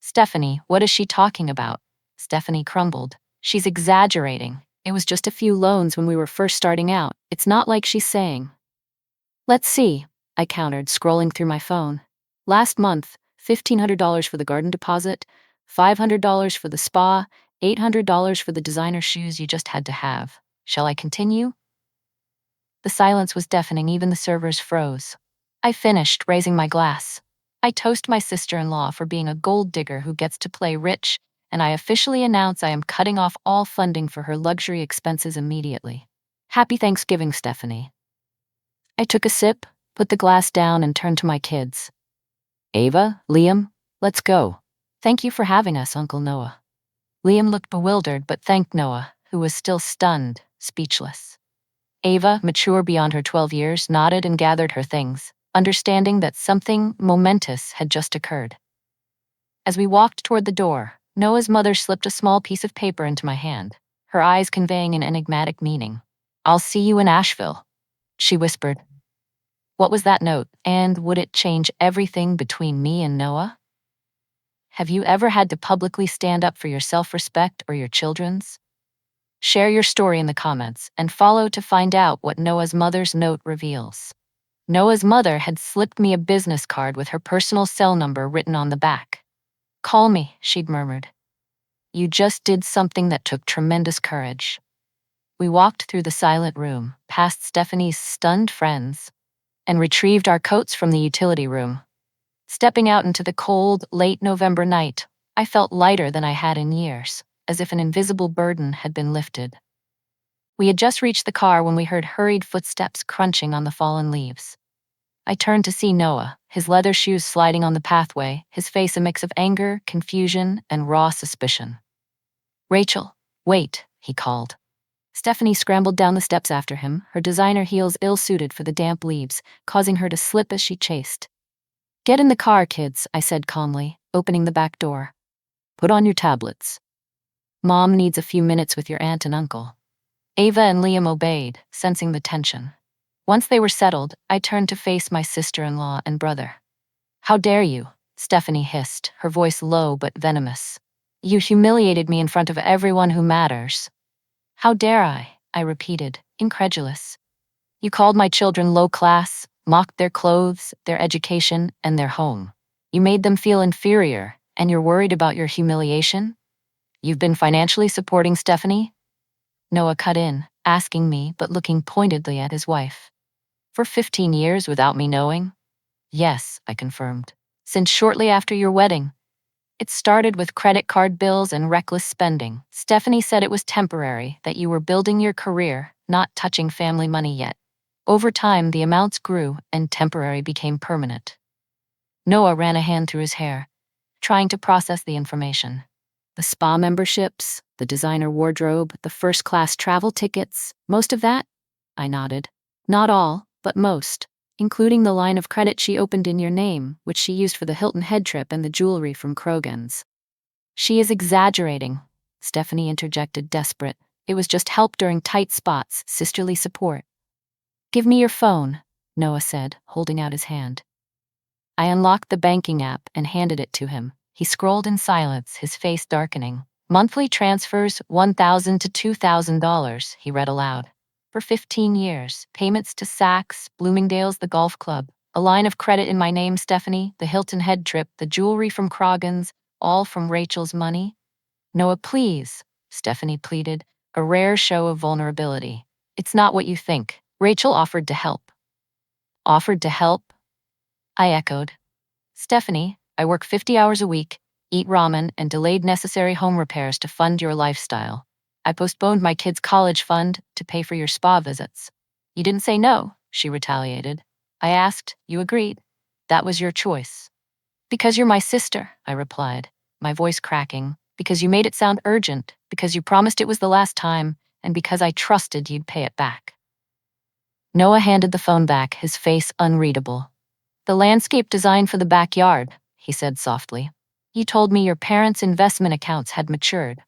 A: Stephanie, what is she talking about? Stephanie crumbled. She's exaggerating. It was just a few loans when we were first starting out. It's not like she's saying. Let's see, I countered, scrolling through my phone. Last month, $1,500 for the garden deposit, $500 for the spa, $800 for the designer shoes you just had to have. Shall I continue? The silence was deafening, even the servers froze. I finished, raising my glass. I toast my sister-in-law for being a gold digger who gets to play rich, and I officially announce I am cutting off all funding for her luxury expenses immediately. Happy Thanksgiving, Stephanie. I took a sip, put the glass down, and turned to my kids. Ava, Liam, let's go. Thank you for having us, Uncle Noah. Liam looked bewildered but thanked Noah, who was still stunned, speechless. Ava, mature beyond her 12 years, nodded and gathered her things, understanding that something momentous had just occurred. As we walked toward the door, Noah's mother slipped a small piece of paper into my hand, her eyes conveying an enigmatic meaning. I'll see you in Asheville, she whispered. What was that note, and would it change everything between me and Noah? Have you ever had to publicly stand up for your self-respect or your children's? Share your story in the comments and follow to find out what Noah's mother's note reveals. Noah's mother had slipped me a business card with her personal cell number written on the back. Call me, she'd murmured. You just did something that took tremendous courage. We walked through the silent room, past Stephanie's stunned friends, and retrieved our coats from the utility room. Stepping out into the cold, late November night, I felt lighter than I had in years, as if an invisible burden had been lifted. We had just reached the car when we heard hurried footsteps crunching on the fallen leaves. I turned to see Noah, his leather shoes sliding on the pathway, his face a mix of anger, confusion, and raw suspicion. Rachel, wait, he called. Stephanie scrambled down the steps after him, her designer heels ill-suited for the damp leaves, causing her to slip as she chased. Get in the car, kids, I said calmly, opening the back door. Put on your tablets. Mom needs a few minutes with your aunt and uncle. Ava and Liam obeyed, sensing the tension. Once they were settled, I turned to face my sister-in-law and brother. How dare you? Stephanie hissed, her voice low but venomous. You humiliated me in front of everyone who matters. How dare I? I repeated, incredulous. You called my children low class, mocked their clothes, their education, and their home. You made them feel inferior, and you're worried about your humiliation? You've been financially supporting Stephanie? Noah cut in, asking me but looking pointedly at his wife. For 15 years without me knowing? Yes, I confirmed. Since shortly after your wedding. It started with credit card bills and reckless spending. Stephanie said it was temporary, that you were building your career, not touching family money yet. Over time, the amounts grew, and temporary became permanent. Noah ran a hand through his hair, trying to process the information. The spa memberships, the designer wardrobe, the first-class travel tickets, most of that? I nodded. Not all, but most, including the line of credit she opened in your name, which she used for the Hilton head trip and the jewelry from Krogan's. She is exaggerating, Stephanie interjected, desperate. It was just help during tight spots, sisterly support. Give me your phone, Noah said, holding out his hand. I unlocked the banking app and handed it to him. He scrolled in silence, his face darkening. Monthly transfers, $1,000 to $2,000, he read aloud. For 15 years, payments to Saks, Bloomingdale's, the golf club. A line of credit in my name, Stephanie, the Hilton head trip, the jewelry from Krogan's, all from Rachel's money. Noah, please, Stephanie pleaded, a rare show of vulnerability. It's not what you think. Rachel offered to help. Offered to help? I echoed. Stephanie, I work 50 hours a week, eat ramen, and delayed necessary home repairs to fund your lifestyle. I postponed my kids' college fund to pay for your spa visits. You didn't say no, she retaliated. I asked, you agreed. That was your choice. Because you're my sister, I replied, my voice cracking. Because you made it sound urgent, because you promised it was the last time, and because I trusted you'd pay it back. Noah handed the phone back, his face unreadable. The landscape design for the backyard, he said softly. You told me your parents' investment accounts had matured.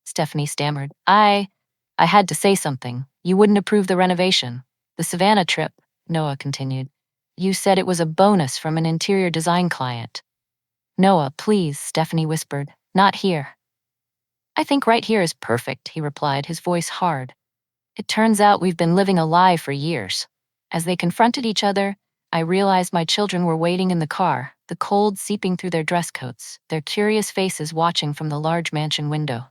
A: Stephanie stammered. I had to say something. You wouldn't approve the renovation. The Savannah trip, Noah continued. You said it was a bonus from an interior design client. Noah, please, Stephanie whispered. Not here. I think right here is perfect, he replied, his voice hard. It turns out we've been living a lie for years. As they confronted each other, I realized my children were waiting in the car, the cold seeping through their dress coats, their curious faces watching from the large mansion window.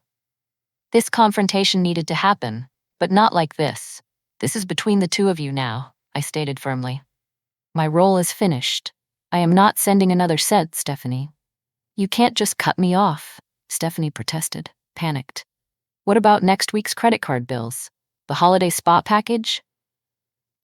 A: This confrontation needed to happen, but not like this. This is between the two of you now, I stated firmly. My role is finished. I am not sending another set, Stephanie. You can't just cut me off, Stephanie protested, panicked. What about next week's credit card bills? The holiday spa package?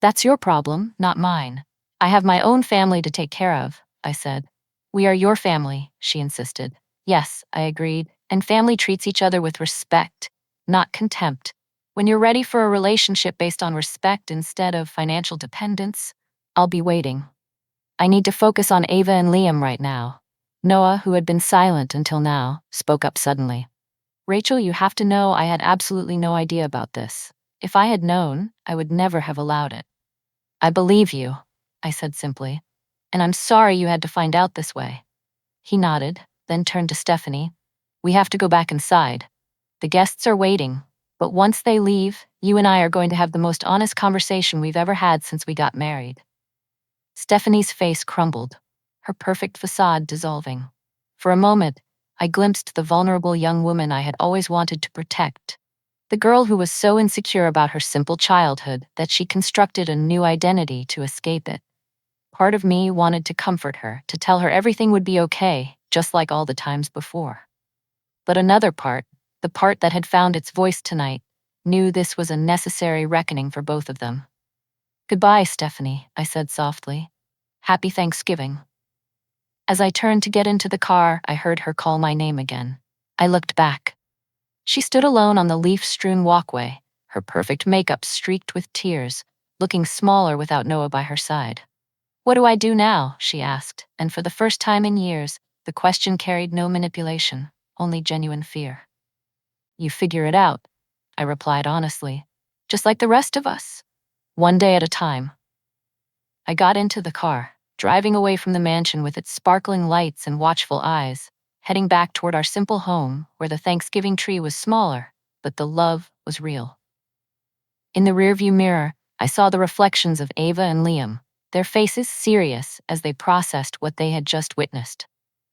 A: That's your problem, not mine. I have my own family to take care of, I said. We are your family, she insisted. Yes, I agreed, and family treats each other with respect, not contempt. When you're ready for a relationship based on respect instead of financial dependence, I'll be waiting. I need to focus on Ava and Liam right now. Noah, who had been silent until now, spoke up suddenly. Rachel, you have to know I had absolutely no idea about this. If I had known, I would never have allowed it. I believe you, I said simply, and I'm sorry you had to find out this way. He nodded, then turned to Stephanie. We have to go back inside. The guests are waiting, but once they leave, you and I are going to have the most honest conversation we've ever had since we got married. Stephanie's face crumbled, her perfect facade dissolving. For a moment, I glimpsed the vulnerable young woman I had always wanted to protect. The girl who was so insecure about her simple childhood that she constructed a new identity to escape it. Part of me wanted to comfort her, to tell her everything would be okay, just like all the times before. But another part, the part that had found its voice tonight, knew this was a necessary reckoning for both of them. Goodbye, Stephanie, I said softly. Happy Thanksgiving. As I turned to get into the car, I heard her call my name again. I looked back. She stood alone on the leaf-strewn walkway, her perfect makeup streaked with tears, looking smaller without Noah by her side. What do I do now? She asked, and for the first time in years, the question carried no manipulation, only genuine fear. You figure it out, I replied honestly, just like the rest of us. One day at a time. I got into the car, driving away from the mansion with its sparkling lights and watchful eyes, heading back toward our simple home where the Thanksgiving tree was smaller, but the love was real. In the rearview mirror, I saw the reflections of Ava and Liam, their faces serious as they processed what they had just witnessed.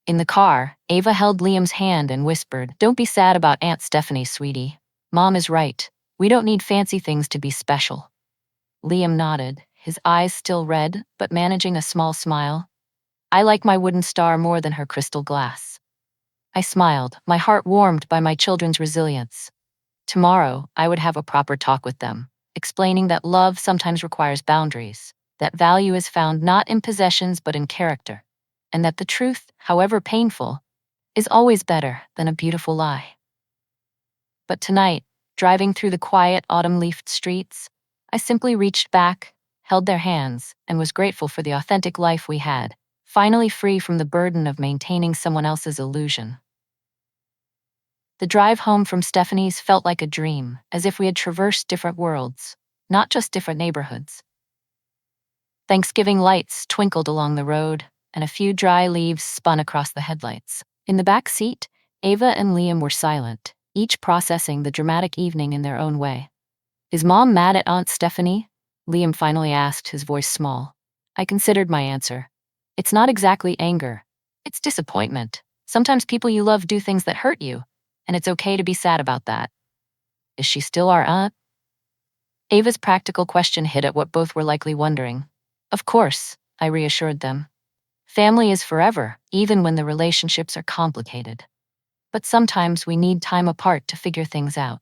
A: In the car, Ava held Liam's hand and whispered, "Don't be sad about Aunt Stephanie, sweetie. Mom is right. We don't need fancy things to be special." Liam nodded, his eyes still red, but managing a small smile. "I like my wooden star more than her crystal glass." I smiled, my heart warmed by my children's resilience. Tomorrow, I would have a proper talk with them, explaining that love sometimes requires boundaries, that value is found not in possessions but in character, and that the truth, however painful, is always better than a beautiful lie. But tonight, driving through the quiet autumn-leafed streets, I simply reached back, held their hands, and was grateful for the authentic life we had, finally free from the burden of maintaining someone else's illusion. The drive home from Stephanie's felt like a dream, as if we had traversed different worlds, not just different neighborhoods. Thanksgiving lights twinkled along the road, and a few dry leaves spun across the headlights. In the back seat, Ava and Liam were silent, each processing the dramatic evening in their own way. "Is Mom mad at Aunt Stephanie?" Liam finally asked, his voice small. I considered my answer. "It's not exactly anger. It's disappointment. Sometimes people you love do things that hurt you, and it's okay to be sad about that." "Is she still our aunt?" Ava's practical question hit at what both were likely wondering. "Of course," I reassured them. "Family is forever, even when the relationships are complicated. But sometimes we need time apart to figure things out."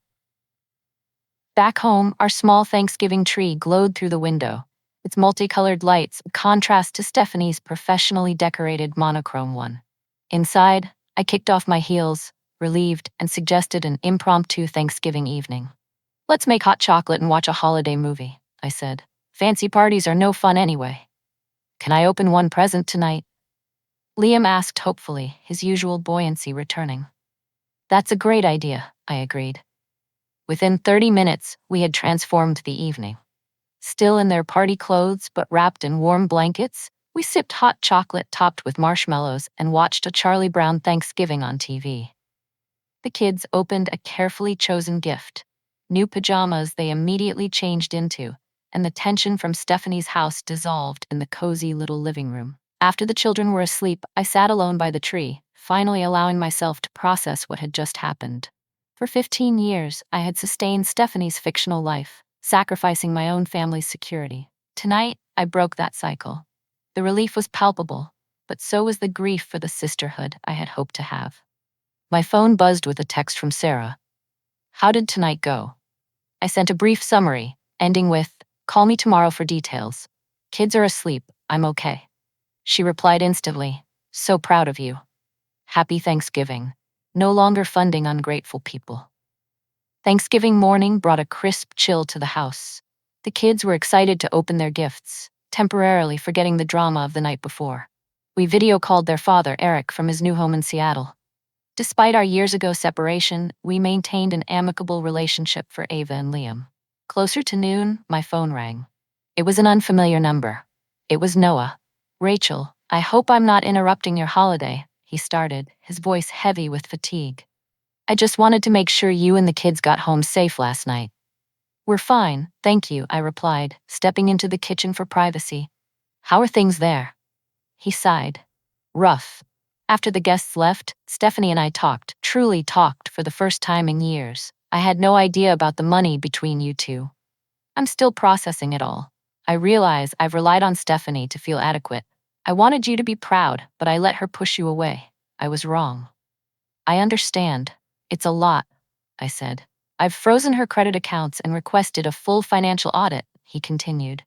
A: Back home, our small Thanksgiving tree glowed through the window, its multicolored lights a contrast to Stephanie's professionally decorated monochrome one. Inside, I kicked off my heels, relieved, and suggested an impromptu Thanksgiving evening. "Let's make hot chocolate and watch a holiday movie," I said. "Fancy parties are no fun anyway." "Can I open one present tonight?" Liam asked hopefully, his usual buoyancy returning. "That's a great idea," I agreed. Within 30 minutes, we had transformed the evening. Still in their party clothes but wrapped in warm blankets, we sipped hot chocolate topped with marshmallows and watched a Charlie Brown Thanksgiving on TV. The kids opened a carefully chosen gift, new pajamas they immediately changed into, and the tension from Stephanie's house dissolved in the cozy little living room. After the children were asleep, I sat alone by the tree, finally allowing myself to process what had just happened. For 15 years, I had sustained Stephanie's fictional life, sacrificing my own family's security. Tonight, I broke that cycle. The relief was palpable, but so was the grief for the sisterhood I had hoped to have. My phone buzzed with a text from Sarah. "How did tonight go?" I sent a brief summary, ending with, "Call me tomorrow for details. Kids are asleep, I'm okay." She replied instantly, "So proud of you. Happy Thanksgiving. No longer funding ungrateful people." Thanksgiving morning brought a crisp chill to the house. The kids were excited to open their gifts, temporarily forgetting the drama of the night before. We video called their father, Eric, from his new home in Seattle. Despite our years ago separation, we maintained an amicable relationship for Ava and Liam. Closer to noon, my phone rang. It was an unfamiliar number. It was Noah. "Rachel, I hope I'm not interrupting your holiday," he started, his voice heavy with fatigue. "I just wanted to make sure you and the kids got home safe last night." "We're fine, thank you," I replied, stepping into the kitchen for privacy. "How are things there?" He sighed. "Rough." After the guests left, Stephanie and I talked, truly talked, for the first time in years. I had no idea about the money between you two. I'm still processing it all. I realize I've relied on Stephanie to feel adequate. I wanted you to be proud, but I let her push you away. I was wrong. "I understand. It's a lot," I said. "I've frozen her credit accounts and requested a full financial audit," he continued.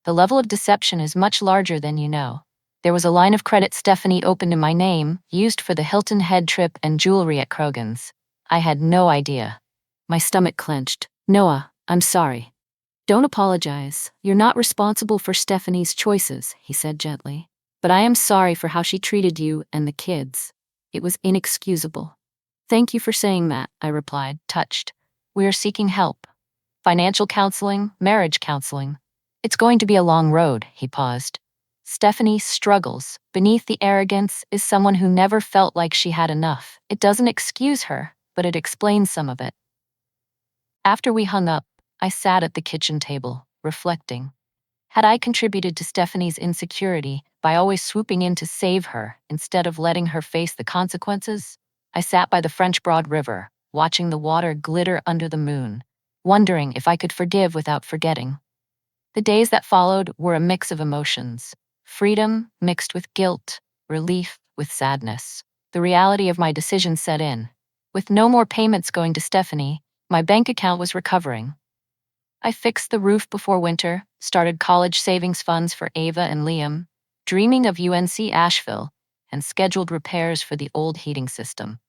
A: "The level of deception is much larger than you know. There was a line of credit Stephanie opened in my name, used for the Hilton Head trip and jewelry at Krogan's. I had no idea." My stomach clenched. "Noah, I'm sorry." "Don't apologize. You're not responsible for Stephanie's choices," he said gently. "But I am sorry for how she treated you and the kids. It was inexcusable." "Thank you for saying that," I replied, touched. "We are seeking help. Financial counseling, marriage counseling. It's going to be a long road, he paused. Stephanie struggles. Beneath the arrogance is someone who never felt like she had enough. It doesn't excuse her, but it explains some of it. After we hung up, I sat at the kitchen table, reflecting. Had I contributed to Stephanie's insecurity by always swooping in to save her instead of letting her face the consequences? I sat by the French Broad River, watching the water glitter under the moon, wondering if I could forgive without forgetting. The days that followed were a mix of emotions: freedom mixed with guilt, relief with sadness. The reality of my decision set in. With no more payments going to Stephanie, my bank account was recovering. I fixed the roof before winter, started college savings funds for Ava and Liam, dreaming of UNC Asheville, and scheduled repairs for the old heating system.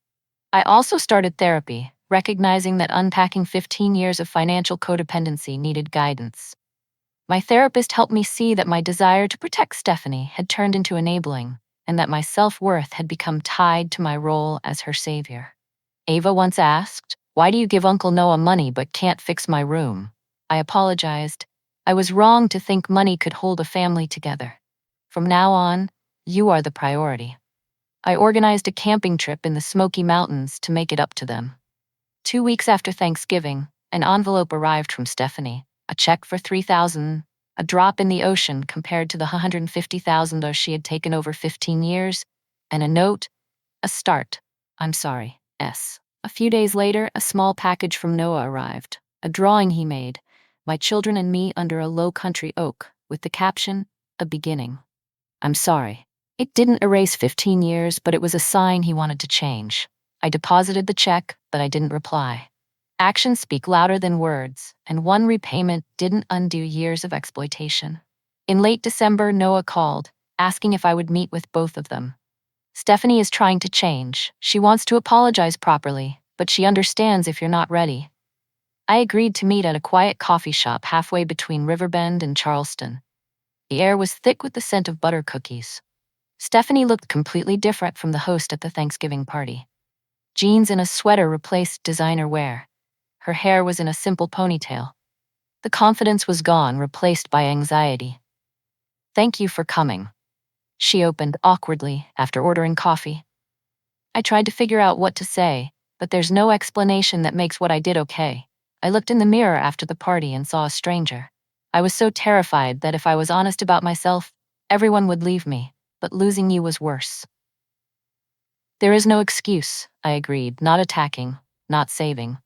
A: I also started therapy, recognizing that unpacking 15 years of financial codependency needed guidance. My therapist helped me see that my desire to protect Stephanie had turned into enabling, and that my self-worth had become tied to my role as her savior. Ava once asked, "Why do you give Uncle Noah money but can't fix my room?" I apologized. I was wrong to think money could hold a family together. From now on, you are the priority. I organized a camping trip in the Smoky Mountains to make it up to them. 2 weeks after Thanksgiving, an envelope arrived from Stephanie, a check for $3,000, a drop in the ocean compared to the $150,000 she had taken over 15 years, and a note, a start. "I'm sorry, S." A few days later, a small package from Noah arrived, a drawing he made, my children and me under a low country oak, with the caption, "A beginning." "I'm sorry." It didn't erase 15 years, but it was a sign he wanted to change. I deposited the check, but I didn't reply. Actions speak louder than words, and one repayment didn't undo years of exploitation. In late December, Noah called, asking if I would meet with both of them. "Stephanie is trying to change. She wants to apologize properly, but she understands if you're not ready." I agreed to meet at a quiet coffee shop halfway between Riverbend and Charleston. The air was thick with the scent of butter cookies. Stephanie looked completely different from the host at the Thanksgiving party. Jeans and a sweater replaced designer wear. Her hair was in a simple ponytail. The confidence was gone, replaced by anxiety. "Thank you for coming," she opened awkwardly after ordering coffee. I tried to figure out what to say, but there's no explanation that makes what I did okay. I looked in the mirror after the party and saw a stranger. I was so terrified that if I was honest about myself, everyone would leave me, but losing you was worse. "There is no excuse," I agreed, not attacking, not saving.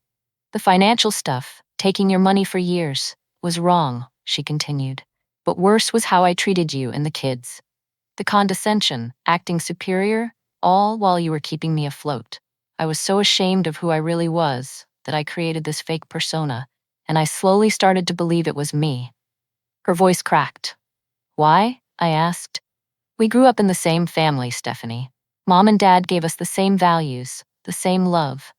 A: "The financial stuff, taking your money for years, was wrong," she continued. "But worse was how I treated you and the kids. The condescension, acting superior, all while you were keeping me afloat. I was so ashamed of who I really was that I created this fake persona, and I slowly started to believe it was me." Her voice cracked. "Why?" I asked. "We grew up in the same family, Stephanie. Mom and Dad gave us the same values, the same love.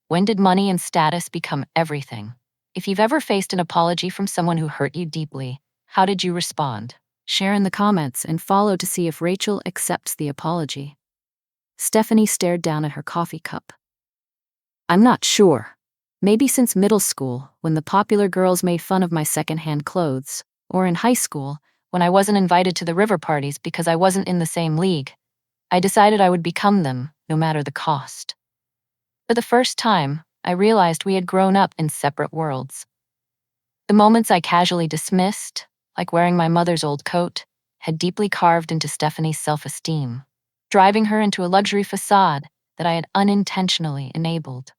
A: When did money and status become everything? If you've ever faced an apology from someone who hurt you deeply, how did you respond?" Share in the comments and follow to see if Rachel accepts the apology. Stephanie stared down at her coffee cup. "I'm not sure. Maybe since middle school, when the popular girls made fun of my secondhand clothes, or in high school, when I wasn't invited to the river parties because I wasn't in the same league. I decided I would become them, no matter the cost." For the first time, I realized we had grown up in separate worlds. The moments I casually dismissed, like wearing my mother's old coat, had deeply carved into Stephanie's self-esteem, driving her into a luxury facade that I had unintentionally enabled.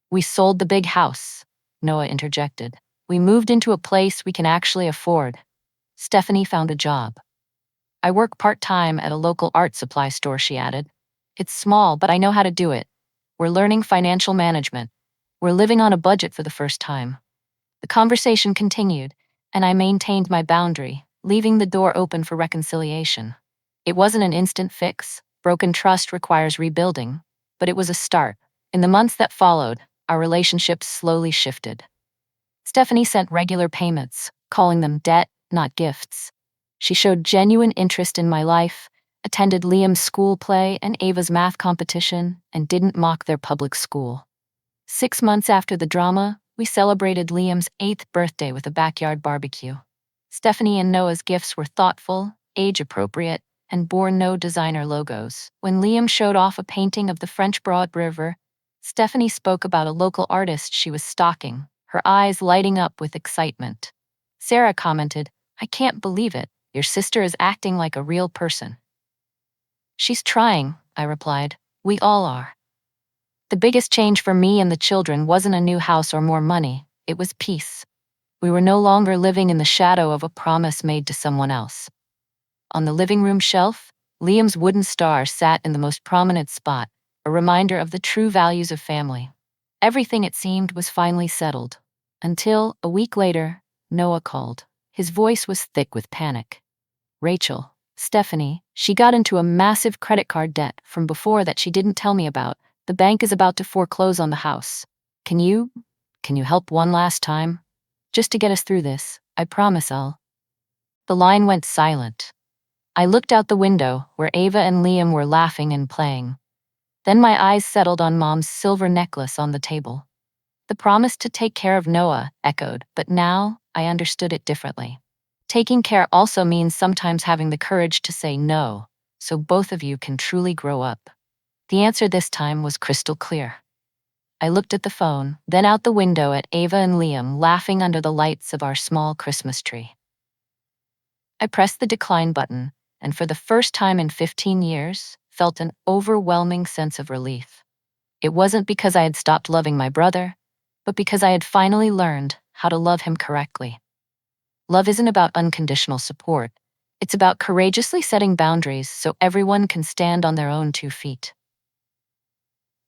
A: "We sold the big house," Noah interjected. "We moved into a place we can actually afford." Stephanie found a job. "I work part-time at a local art supply store," she added. "It's small, but I know how to do it. We're learning financial management. We're living on a budget for the first time." The conversation continued, and I maintained my boundary, leaving the door open for reconciliation. It wasn't an instant fix. Broken trust requires rebuilding, but it was a start. In the months that followed, our relationship slowly shifted. Stephanie sent regular payments, calling them debt, not gifts. She showed genuine interest in my life, attended Liam's school play and Ava's math competition, and didn't mock their public school. 6 months after the drama, we celebrated Liam's 8th birthday with a backyard barbecue. Stephanie and Noah's gifts were thoughtful, age-appropriate, and bore no designer logos. When Liam showed off a painting of the French Broad River, Stephanie spoke about a local artist she was stalking, her eyes lighting up with excitement. Sarah commented, "I can't believe it. Your sister is acting like a real person." "She's trying," I replied. "We all are." The biggest change for me and the children wasn't a new house or more money, it was peace. We were no longer living in the shadow of a promise made to someone else. On the living room shelf, Liam's wooden star sat in the most prominent spot, a reminder of the true values of family. Everything, it seemed, was finally settled. Until, a week later, Noah called. His voice was thick with panic. "Rachel, Stephanie, she got into a massive credit card debt from before that she didn't tell me about. The bank is about to foreclose on the house. Can you help one last time? Just to get us through this, I promise I'll." The line went silent. I looked out the window, where Ava and Liam were laughing and playing. Then my eyes settled on Mom's silver necklace on the table. The promise to take care of Noah echoed, but now I understood it differently. Taking care also means sometimes having the courage to say no, so both of you can truly grow up. The answer this time was crystal clear. I looked at the phone, then out the window at Ava and Liam laughing under the lights of our small Christmas tree. I pressed the decline button, and for the first time in 15 years, felt an overwhelming sense of relief. It wasn't because I had stopped loving my brother, but because I had finally learned how to love him correctly. Love isn't about unconditional support. It's about courageously setting boundaries so everyone can stand on their own 2 feet.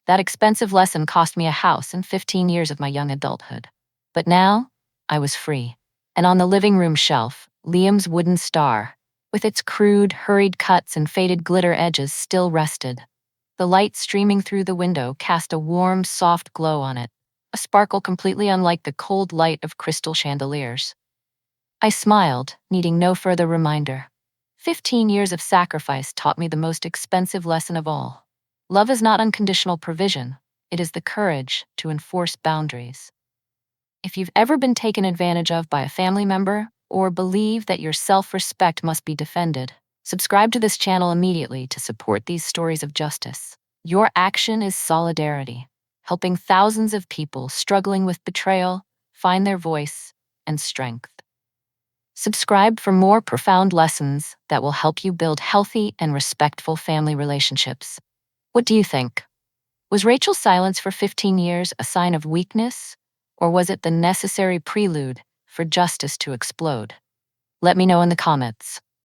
A: That expensive lesson cost me a house and 15 years of my young adulthood. But now, I was free. And on the living room shelf, Liam's wooden star, with its crude, hurried cuts and faded glitter edges, still rested. The light streaming through the window cast a warm, soft glow on it, a sparkle completely unlike the cold light of crystal chandeliers. I smiled, needing no further reminder. 15 years of sacrifice taught me the most expensive lesson of all. Love is not unconditional provision, it is the courage to enforce boundaries. If you've ever been taken advantage of by a family member, or believe that your self-respect must be defended, subscribe to this channel immediately to support these stories of justice. Your action is solidarity, helping thousands of people struggling with betrayal find their voice and strength. Subscribe for more profound lessons that will help you build healthy and respectful family relationships. What do you think? Was Rachel's silence for 15 years a sign of weakness, or was it the necessary prelude for justice to explode? Let me know in the comments.